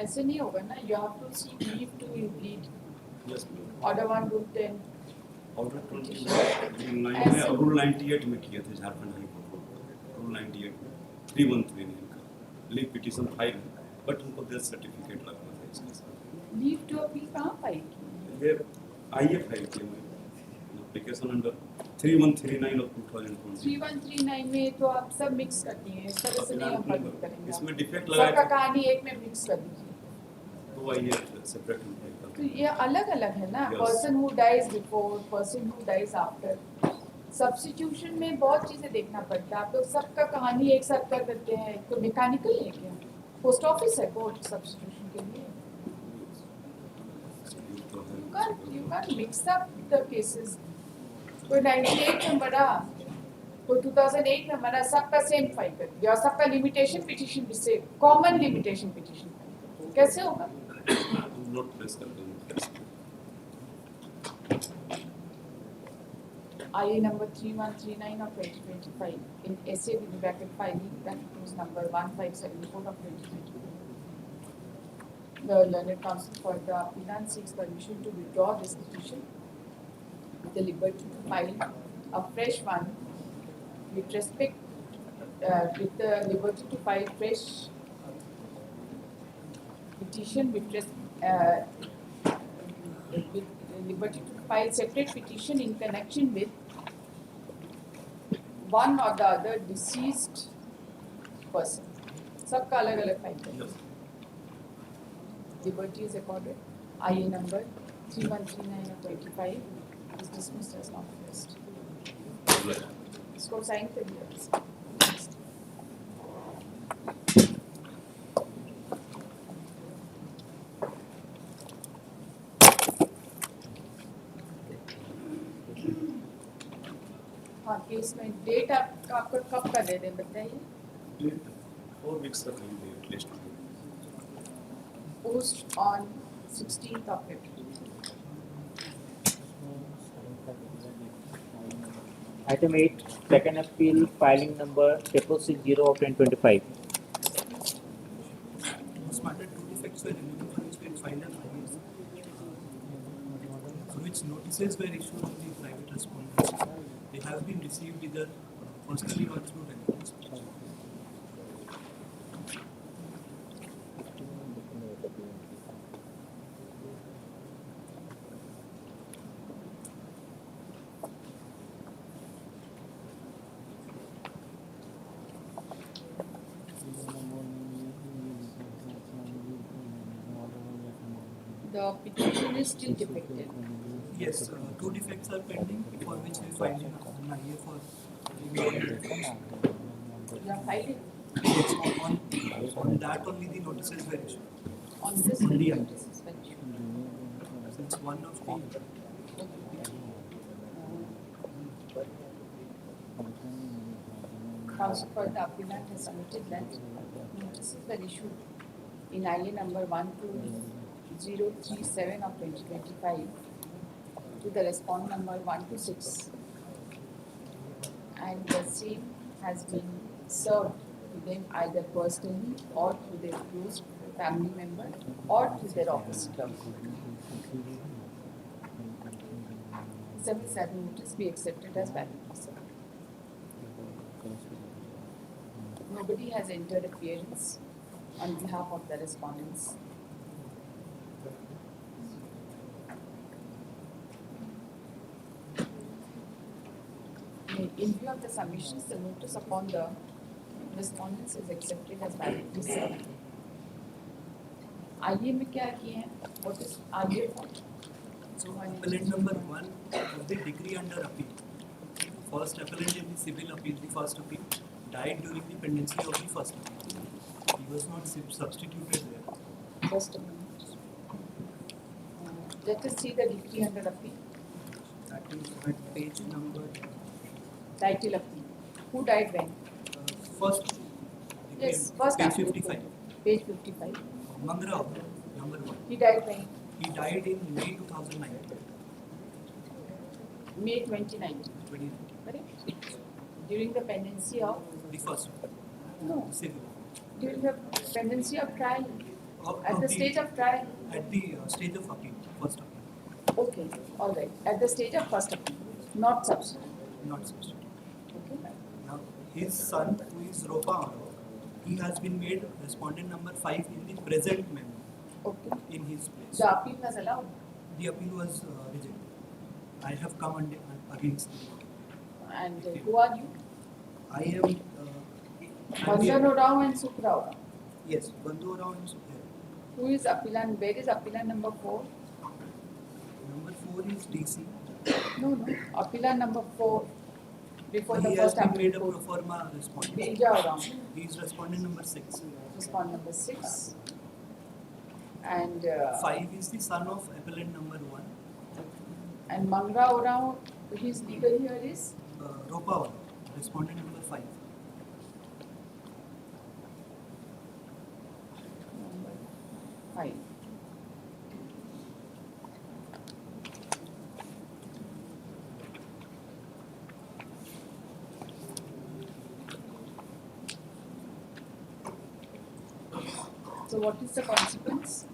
ऐसे नहीं होगा ना, you have to see leave to plead. Yes, Order 1 Rule 10. Order 29 में और रूल 98 में किए थे झारखंड हाई कोर्ट रूल 98 में 3139 का लीव पिटीशन फाइल है बट उनको डेथ सर्टिफिकेट लगना था इसके साथ। Leave to appeal कहाँ फाइल की? ये आइए फाइल किए मैं एप्लीकेशन अंडर 3139 ऑफ 2020। 3139 में तो आप सब मिक्स कर दिए, इस तरह से नहीं हम फाइल करेंगे। इसमें डिफेक्ट लगाया सबका था कहानी एक में मिक्स कर दीजिए। तो आइए सेपरेट फाइल तो ये अलग अलग है ना, Yes. Person who dies before, person who dies after. Substitution में बहुत चीजें देखना पड़ता है, आप लोग सबका कहानी एक साथ कर देते हैं, तो मैकेनिकल है क्या? पोस्ट ऑफिस है कोर्ट सब्स्टिट्यूशन के लिए? You can't mix up the cases. कोई 98 में मरा, कोई 2008 में मरा, सबका सेम फाइल कर दिया और सबका लिमिटेशन पिटीशन से कॉमन लिमिटेशन पिटीशन फाइल कर दिया। कैसे होगा? नोट प्लेस कर देंगे। IA number 3139 of 2025 in SA with bracket filing that is number 1574 of 2024. The learned counsel for the appellant seeks permission to withdraw this petition with the liberty to file a fresh one with with the liberty to file fresh petition with liberty to file separate petition in connection with one or the other deceased person. सबका अलग अलग file करें। Liberty is accorded. IA number 3139 of 25 is dismissed as not addressed. इसको sign कर दिया। हाँ, case में date आपको कब का दे दें बताइए। 4 weeks का time they at least. Post on 16th of April. Item 8, second appeal, filing number 060 of 2025. This matter, two defects were removed for which we had filed an IAS, for which notices were issued to the private respondents. They have been received either personally or through relatives. The petition is still defective. Yes, two defects are pending for which we filed an IA for review. You have filed it Yes, on that only the notices were issued. on this Yeah. notice is when you- Since one of the Counsel for the appellant has submitted that notices were issued in IA number 12037 of 2025 to the respondent number 126, and the same has been served to them either personally or through their close family member or through their office clerk. Service said notice be accepted as valid. Nobody has entered appearance on behalf of the respondents. In view of the submissions, the notice upon the respondents is accepted as validly served. IA में क्या किए हैं? What is IA for? So appellant number 1 of the degree under appeal. First appellant in the civil appeal, the first appeal, died during the pendency of the first appeal. He was not substituted there. Just a minute. Let us see the decree under appeal. That is at page number Title appeal. Who died when? first. Yes, first page appeal. 55. Page 55. Mangra, number 1. He died when? He died in May 2019. May 2019. 2019. Correct? During the pendency of? The first No. civil. During the pendency of trial. At the stage of trial? At the stage of appeal, first appeal, Okay, all right. At the stage of first appeal, not substitute. not substitute. Okay. Now, his son, who is Ropa Arao, he has been made respondent number 5 in the present memo Okay. in his place. The appeal was allowed. The appeal was rejected. I have come against the And who are you? I am. Bandhano Rao and Sukrao. Yes, Bandhu Rao and Sukhdev. Who is appealant? Where is appealant number 4? Number 4 is DC. No, no. Appealant number 4. Before the He has first been made appeal. a pro forma respondent. Bija Rao. He is respondent number 6. Respond number 6. And 5 is the son of appellant number 1. and Mangra Rao, his legal here is Ropa, respondent number 5. number 5. So what is the consequence?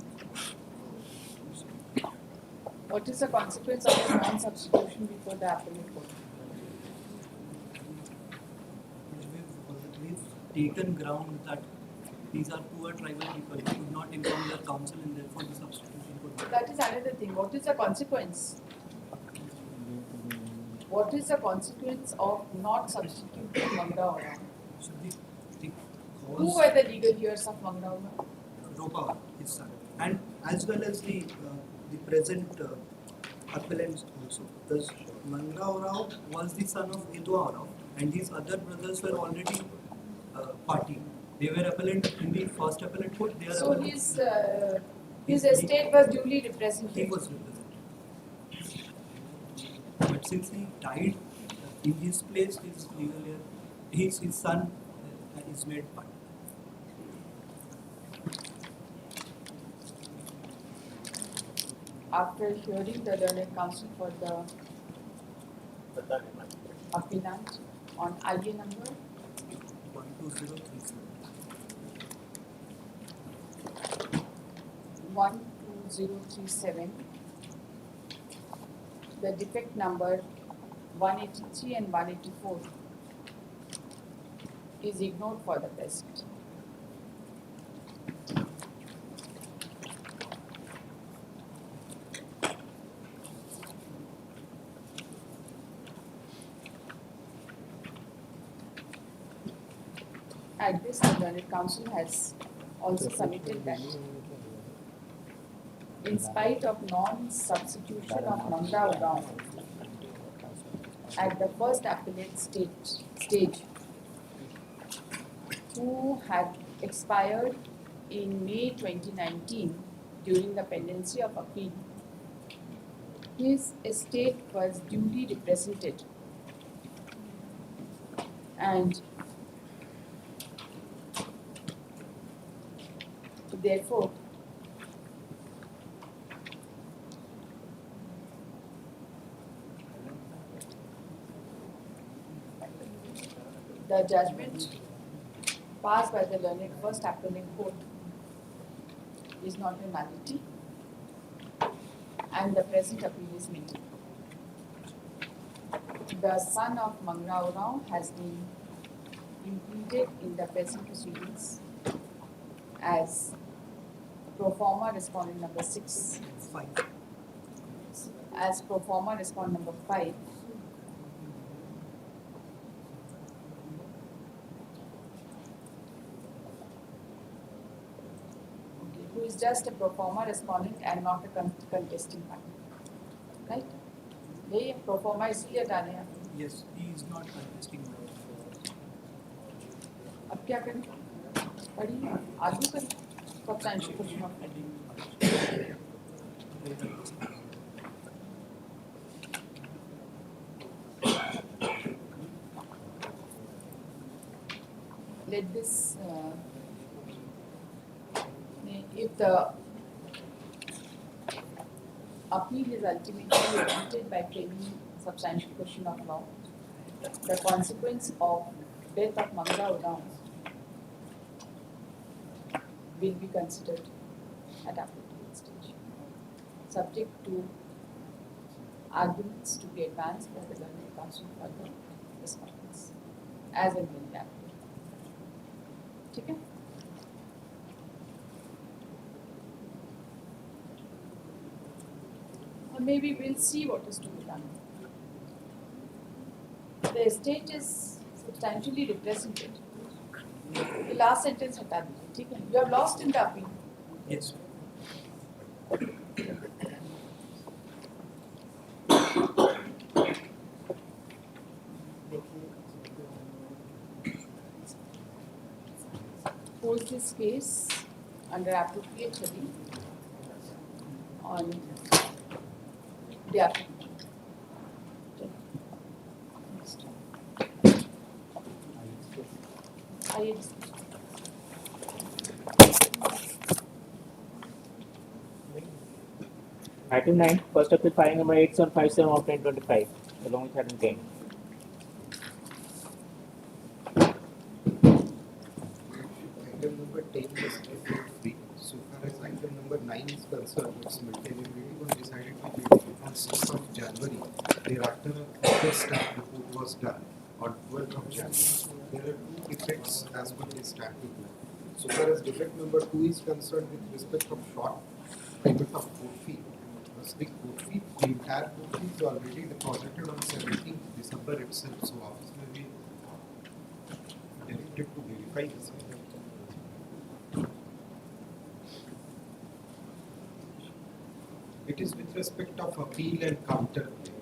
What is the consequence of the non-substitution before the appellate court? We've taken ground that these are poor tribal people who could not inform their council and therefore the substitution could not. That is another thing. What is the consequence? What is the consequence of not substituting Mangra Rao? So the Who cause were the legal heirs of Mangra Rao? Ropa, his son, and as well as the present appellants also. Because Mangra Rao was the son of Edwa Rao, and his other brothers were already party. They were appellant in the first appellate court. They are So appellant. his estate was duly represented. He was represented. But since he died, in his place, his legal heir, his son is made party. After hearing the learned counsel for the appellant on IA number 12037. 12037, the defect number 183 and 184 is ignored for the present. At this, the learned counsel has also submitted that in spite of non-substitution of Mangra Rao at the first appellate stage, who had expired in May 2019 during the pendency of appeal, his estate was duly represented and therefore the judgment passed by the learned first appellate court is not a nullity and the present appeal is maintained. The son of Mangra Rao has been included in the present proceedings as pro forma respondent number 6, 5. as pro forma respondent number 5, who is just a pro forma respondent and not a contesting party. Right? ये pro forma इसलिए डाले हैं. Yes, he is not contesting now. अब क्या करें? पढ़िए, आगे करें. Substantial question of fact. Let this, if the appeal is ultimately defeated by failing substantial question of law, the consequence of death of Mangra Rao will be considered at appropriate stage, subject to arguments to be advanced by the learned counsel for the respondents, as and when applicable. ठीक है? Or maybe we'll see what is to be done. The estate is substantially represented. The last sentence हटा दीजिए, ठीक है? You have lost in the appeal. Yes. Holds this case under appropriate heading on the applicant. Next. आइए Item 9, first appeal filing number 8757 of 2025, along with item 10. Item number 10 is free. So far as item number 9 is concerned, its maintainability was decided to be on 6th of January. Thereafter, a further stamp report was done on 12th of January. There are two defects as per the stamp report. So far as defect number 2 is concerned with respect of short payment of court fee. As the court fee, the entire court fee is already deposited on 17th December itself. So office may be directed to verify this. It is with respect of appeal and counter claim.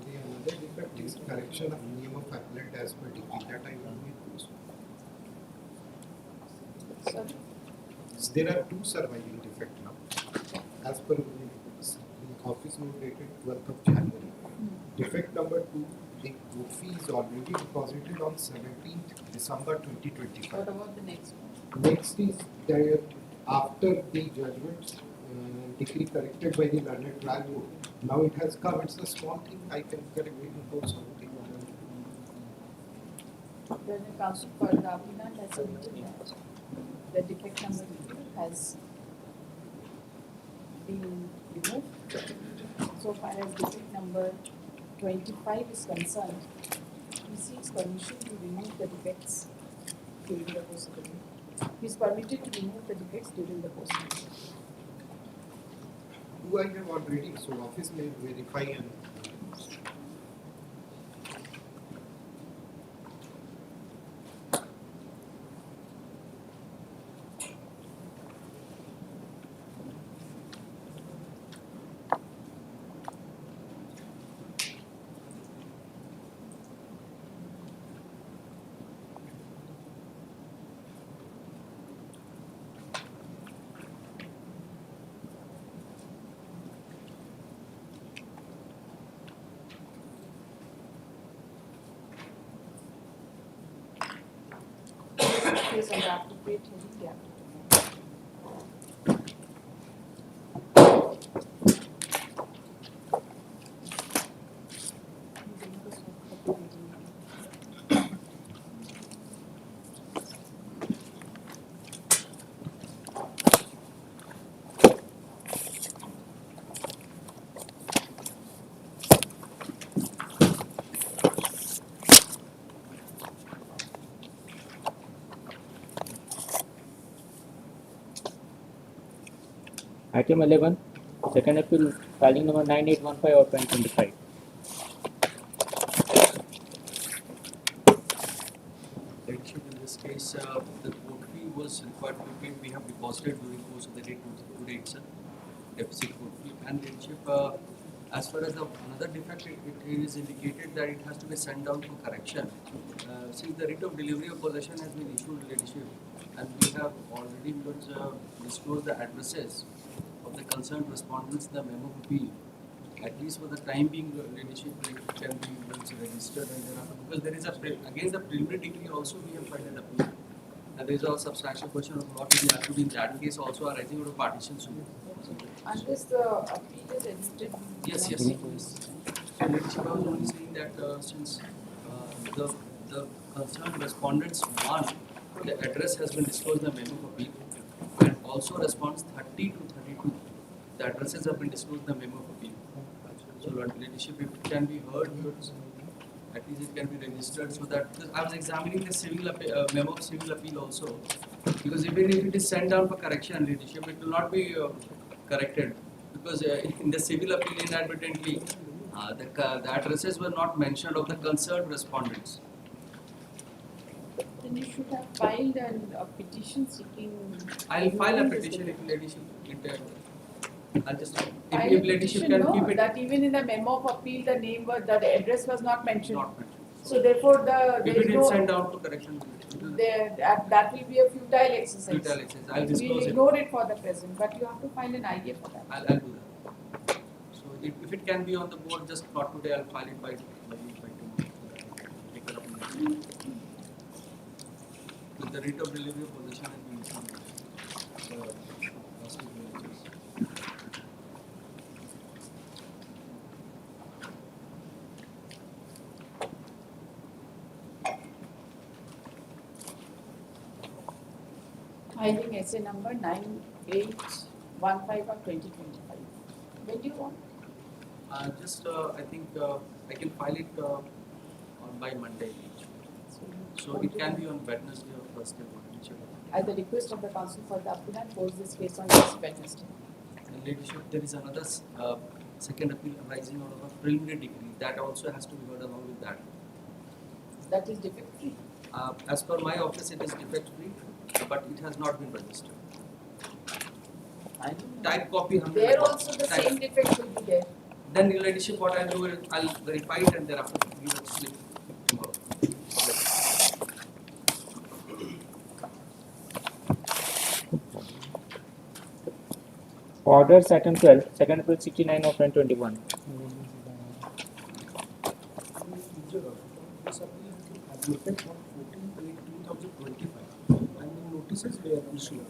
The another defect is correction of name of appellant as per decree that I will be posted. Sorry. There are two surviving defects now. As per the office note dated 12th of January. Defect number 2, the court fee is already deposited on 17th December 2025. What about the next one? Next is that after the judgment decree corrected by the learned trial court, now it has come. It's a small thing. I can correct it in course of the Learned counsel for the applicant has submitted that the defect number has been removed. So far as defect number 25 is concerned, he seeks permission to remove the defects during the course of the hearing. He is permitted to remove the defects during the course of the hearing. two I have already, so office may verify and Case on the appropriate hearing, the applicant. Item 11, second appeal filing number 9815 of 2025. Lordship, in this case, the court fee was required to be paid. We have deposited during the course of the day today itself, deficit court fee. And Lordship, as far as another defect, it is indicated that it has to be sent down for correction. Since the writ of delivery of possession has been issued, Lordship, and we have already disclosed the addresses of the concerned respondents in the memo appeal. At least for the time being, Lordship, it can be registered and thereafter, because there is against the preliminary decree also we have filed an appeal. And there is a substantial question of what will be acted in that case also arising out of partition suit. Unless the appeal is admitted. Yes, yes. So leadership, I was only saying that since the concerned respondents one, the address has been disclosed in the memo of appeal, and also response 30 to 32, the addresses have been disclosed in the memo of appeal. So leadership, if it can be heard, at least it can be registered so that, because I was examining the civil memo of civil appeal also, because even if it is sent down for correction, leadership, it will not be corrected, because in the civil appeal inadvertently, the addresses were not mentioned of the concerned respondents. Then you should have filed a petition seeking. I'll file a removing this petition if leadership, I'll just, File if a leadership petition, can no, keep it. that even in the memo of appeal, the name was, the address was not mentioned. Not mentioned. So therefore, If there it is is no, sent down for correction, that will be a futile exercise. futile exercise. I'll We'll disclose it. ignore it for the present, but you have to find an idea for that. I'll do that. So if it can be on the board, just not today, I'll file it by tomorrow. Take it up next week. With the rate of delivery of possession has been increased. Filing essay number 9815 of 2025. When do you want? I think I can file it on by Monday. So it can be on Wednesday or Thursday. At the request of the council for the applicant, pose this case on this Wednesday. And leadership, there is another second appeal arising out of a preliminary degree that also has to be heard along with that. That is defect free. As per my office, it is defect free, but it has not been registered. Type copy. There also the same defect will be there. Then in leadership, what I'll do is I'll verify it and thereafter give it slip tomorrow. Orders item 12, second appeal 69 of 2021. Admitted on 14/8/2025 and the notices were issued.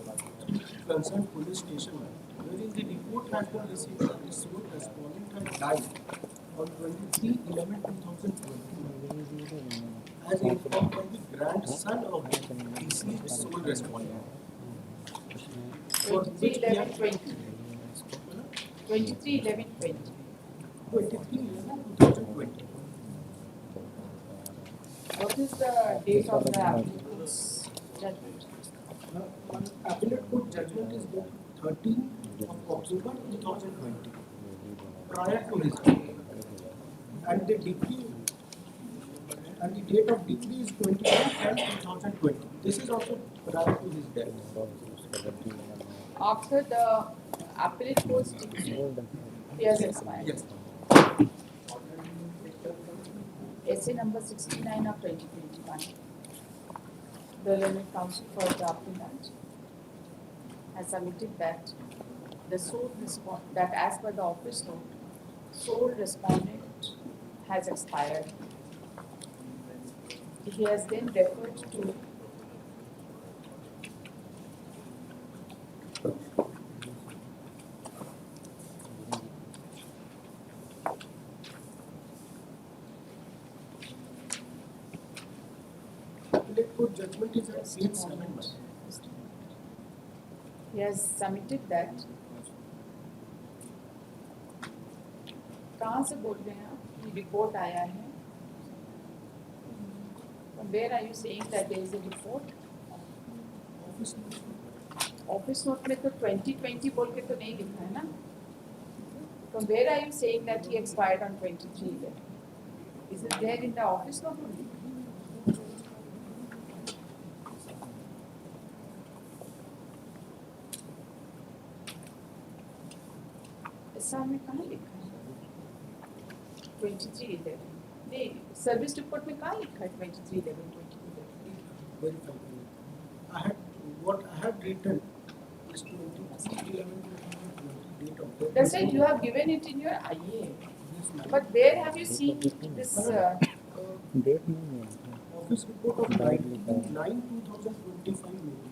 Concerned police station wherein the report has been received that the sole respondent had died on 23/11/2020 as informed by the grandson of the deceased sole respondent. For which we have 23/11/20. 23/11/2020. What is the date of the applicant's judgment? Appellate court judgment is dated 13th of October 2020, prior to his death. And the decree and the date of decree is 21/10/2020. This is also prior to his death. After the appellate court's decree, he has expired. Yes. Essay number 69 of 2021. The learned counsel for the applicant has submitted that the sole that as per the office note, sole respondent has expired. He has then referred to Appellate court judgment is at page 7. he has submitted that. कहाँ से बोल रहे हैं आप? Report आया है. From where are you saying that there is a report? Office note में तो 2020 बोल के तो नहीं लिखा है ना? From where are you saying that he expired on 23/11? Is it there in the office note only? ऐसा हमने कहाँ लिखा है? 23/11. नहीं, सर्विस रिपोर्ट में कहाँ लिखा है 23/11/2011? What I had written is 23/11/2020 date of death. That's right, you have given it in your IA. But where have you seen this? Date नहीं है. office report of 19/9/2025 maybe.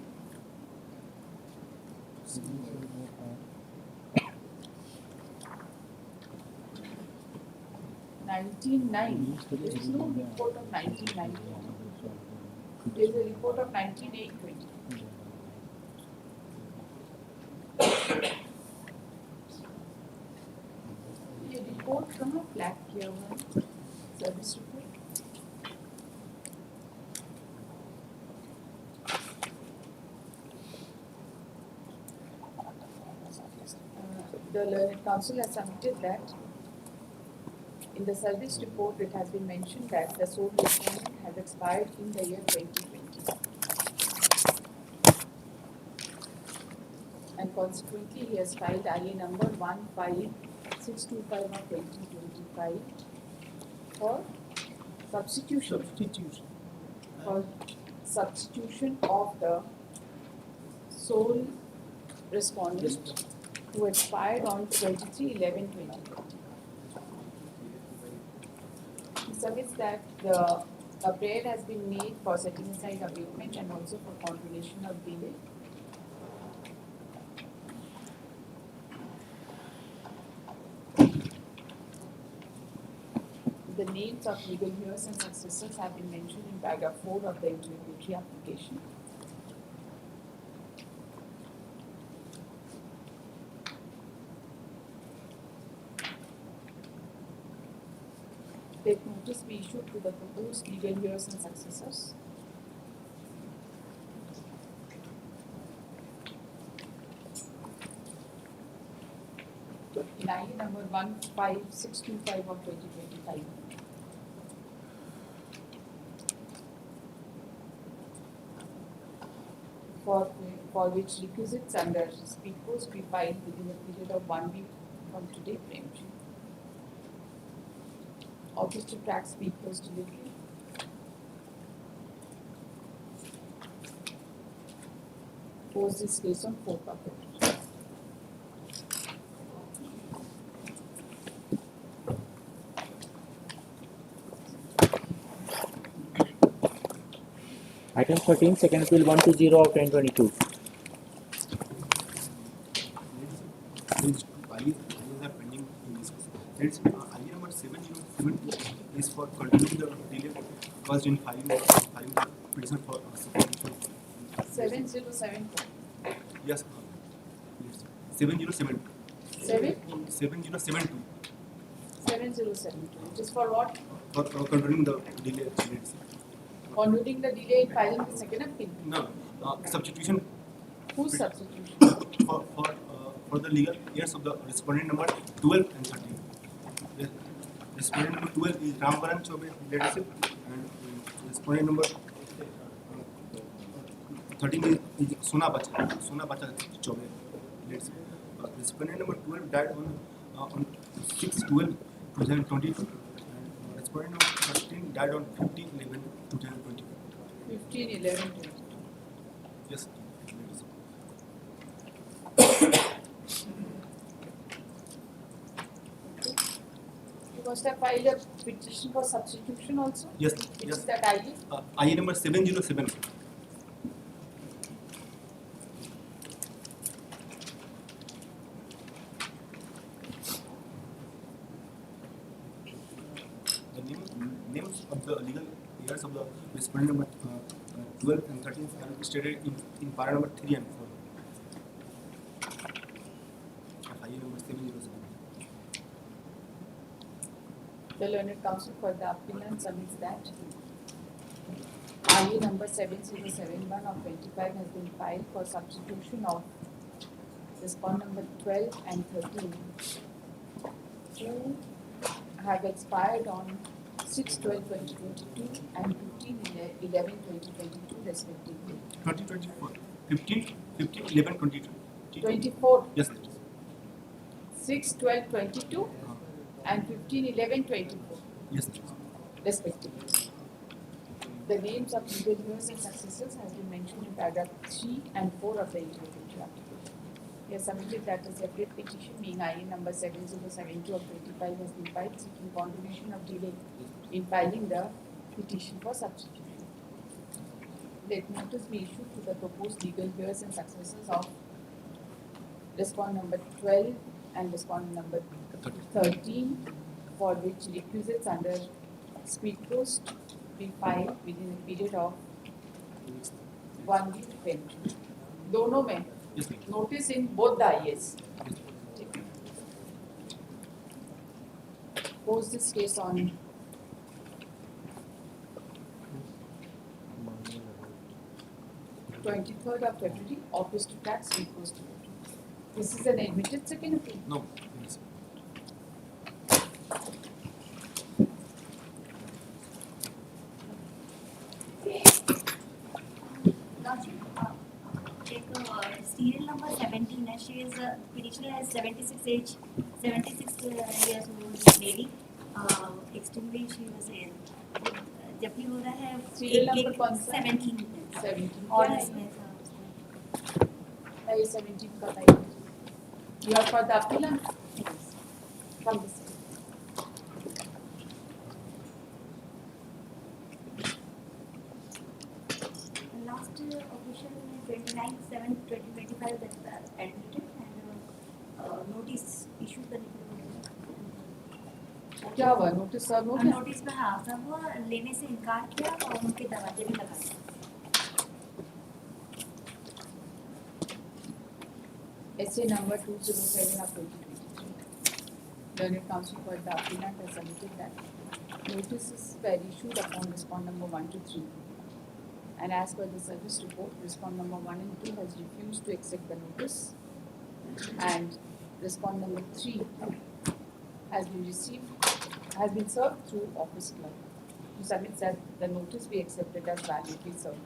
19/9. There is no report of 19/9. There is a report of 19/8/20. ये report कहाँ flag किया हुआ है? Service report. The learned council has submitted that in the service report it has been mentioned that the sole respondent has expired in the year 2020. And consequently he has filed IA number 15625 of 2025 for substitution of the sole respondent who expired on 23/11/2020. He submits that the a prayer has been made for setting aside abatement and also for continuation of delay. The names of legal heirs and successors have been mentioned in paragraph 4 of the interrogatory application. Let notice be issued to the proposed legal heirs and successors. In IA number 15625 of 2025. For which requisites under speed post be filed within a period of 1 week from today, Premji. Office to track speed post delivery. Post this case on 4th of April. Item 13, second appeal 120 of 2022. IA number 7072 is for continuing the delay caused in filing the petition for substitution. 7074. Yes. 7072. 7072. 7072. It is for what? For continuing the delay. Conducting the delay in filing the second appeal. No, substitution. Whose substitution? For the legal heirs of the respondent number 12 and 13. The respondent number 12 is Rambaran Chobe leadership, and respondent number 13 is Sona Bacha Chobe leadership. Respondent number 12 died on 6/12/2022, and respondent number 13 died on 15/11/2022. 15/11/2022. Yes. You must have filed a petition for substitution also? Yes. Which Yes. is that ID? IA number 707. The names of the legal heirs of the respondent number 12 and 13 are stated in para number 3 and 4. IA number 707. The learned counsel for the appellant submits that IA number 7071 of 25 has been filed for substitution of respondent number 12 and 13 who have expired on 6/12/2022 and 15/11/2022 respectively. 2024. 15/11/22. 24. Yes, it is. 6/12/22 and 15/11/24 Yes, it is. respectively. The names of legal heirs and successors have been mentioned in paragraph 3 and 4 of the interrogatory application. He has submitted that a separate petition being IA number 7072 of 25 has been filed seeking continuation of delay in filing the petition for substitution. let notice be issued to the proposed legal heirs and successors of respondent number 12 and respondent number 13, for which requisites under speed post be filed within a period of 1 week to 10. दोनों में notice in both the IAs. Post this case on (23rd of February), office to tax recourse to it. This is an admitted second appeal. No. Serial number 17 है. She is petitioner has 76 age, 76 years old lady. Extremely she was ill. जब भी हो रहा है Serial number कौन सा? 17 17 और क्या है? इसमें ये 17 का है. You are for the appellant? From this side. last official 29/7/2025 that admitted and notice issued the क्या हुआ? नोटिस सर्व हो गया? नोटिस में हाँ सब वो लेने से इनकार किया और उनके दरवाजे भी लगा दिए. SA number 207 of 2023. Learned Counsel for the appellant has submitted that notices were issued upon respondent number 1 to 3. And as per the service report, respondent number 1 and 2 has refused to accept the notice, and respondent number 3 has been served through office clerk, who submits that the notice be accepted as validly served.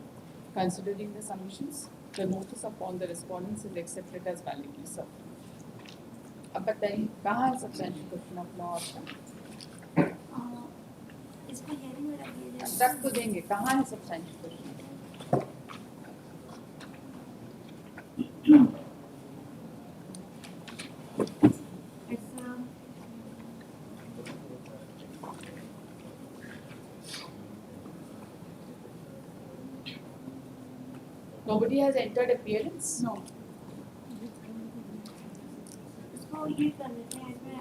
Considering the submissions, the notice upon the respondents is accepted as validly served. अब बताइए कहाँ है substantial question of law आपका? इसमें hearing में रख दिया रख तो देंगे, कहाँ है substantial question? It's Nobody has entered appearance? no. इसको ये कर लेते हैं इसमें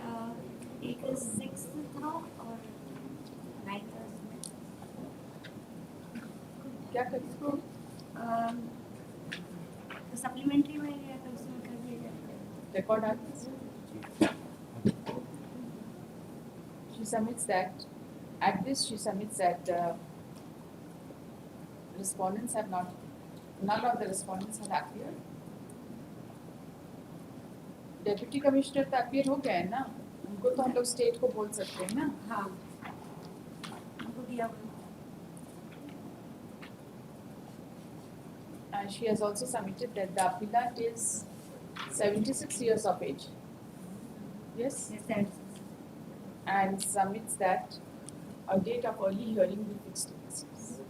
एक 6th था और 9th था इसमें. क्या कर इसको? तो सप्लीमेंट्री में या तो उसमें कर दिया जाए. Record artist. She submits that, at this she submits that respondents have not, none of the respondents have appeared. Deputy Commissioner तो appear हो गया है ना, उनको तो हम लोग state को बोल सकते हैं ना. हाँ उनको दिया हुआ. And she has also submitted that the appellant is 76 years of age. Yes? Yes, and And submits that a date of early hearing be fixed in this case.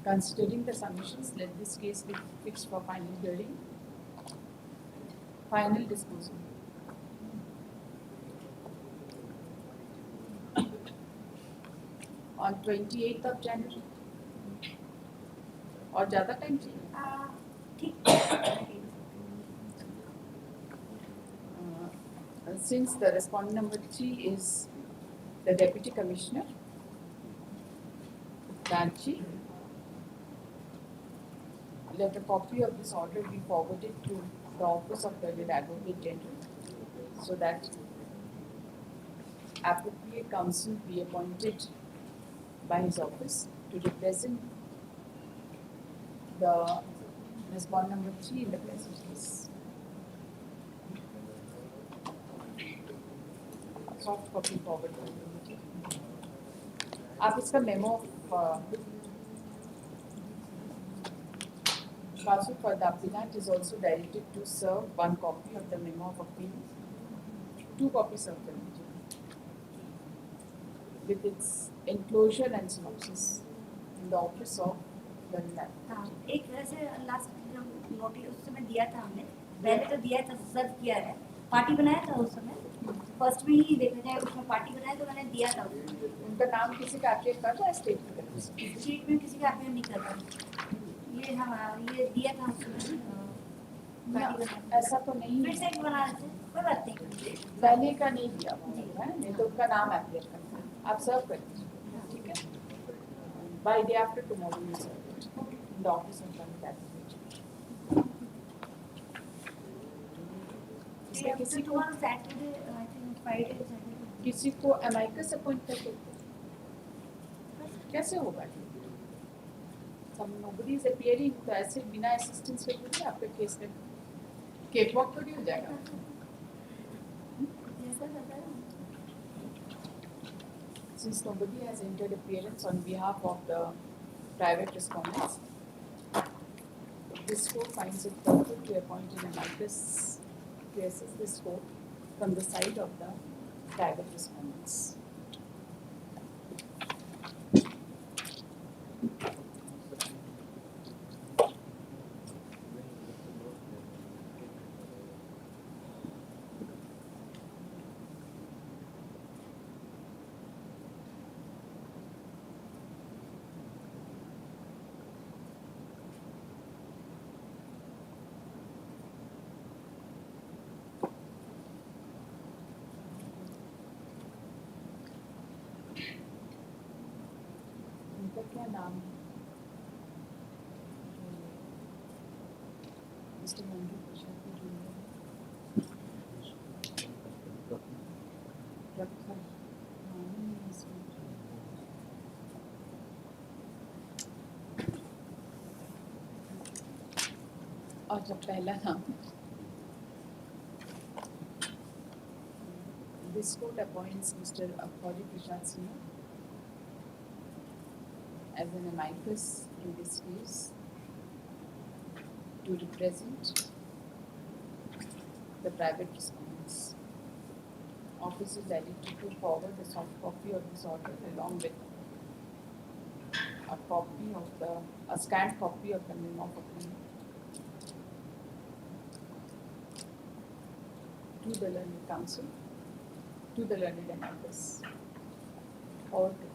Considering the submissions, let this case be fixed for final hearing. Final disposal. On 28th of January. और ज़्यादा time चाहिए? ठीक. Since the respondent number 3 is the Deputy Commissioner, Ranchi, let a copy of this order be forwarded to the office of the Advocate General so that appropriate counsel be appointed by his office to represent the respondent number 3 in the present case. Soft copy forward. आप इसका memo counsel for the appellant is also directed to serve 1 copy of the memo of appeal, 2 copies of the memo with its enclosure and synopsis in the office of the हाँ एक वैसे last जब notice उस समय दिया था हमने, पहले तो दिया था सर्व किया है, पार्टी बनाया था उस समय, फर्स्ट में ही देखा जाए उसमें पार्टी बनाया तो मैंने दिया था उनका नाम किसी का एप्रिएट कर रहा है स्टेट में करके? स्टेट में किसी का अप्लाई नहीं कर रहा, ये हाँ ये दिया था उसमें पार्टी बनाया। ऐसा तो नहीं फिर से एक बना रहे थे, कोई बात नहीं, पहले का नहीं दिया हुआ है, नहीं तो उनका नाम एप्रिएट करना है, आप सर्व कर दीजिए, ठीक है? By day after tomorrow you serve in the office of that. इसमें किसी को Saturday I think Friday Saturday किसी को अमेरिकस अपॉइंट करके कैसे होगा? सब नोबडी इज अपीयरिंग, तो ऐसे बिना असिस्टेंस के थोड़ी आपका केस में केक वॉक थोड़ी हो जाएगा। जैसा रहता है। Since nobody has entered appearance on behalf of the private respondents, this court finds it proper to appoint an amicus to assist this court from the side of the private respondents. उनका क्या नाम है? Mister Manju प्रसाद की junior रखा नाम ही नहीं है इसमें। और जब पहला नाम this court appoints Mr. Akhori Prashad Singh as an amicus in this case to represent the private respondents. Office is directed to forward the soft copy of this order along with a scanned copy of the memo of agreement to the learned counsel, to the learned amicus, or to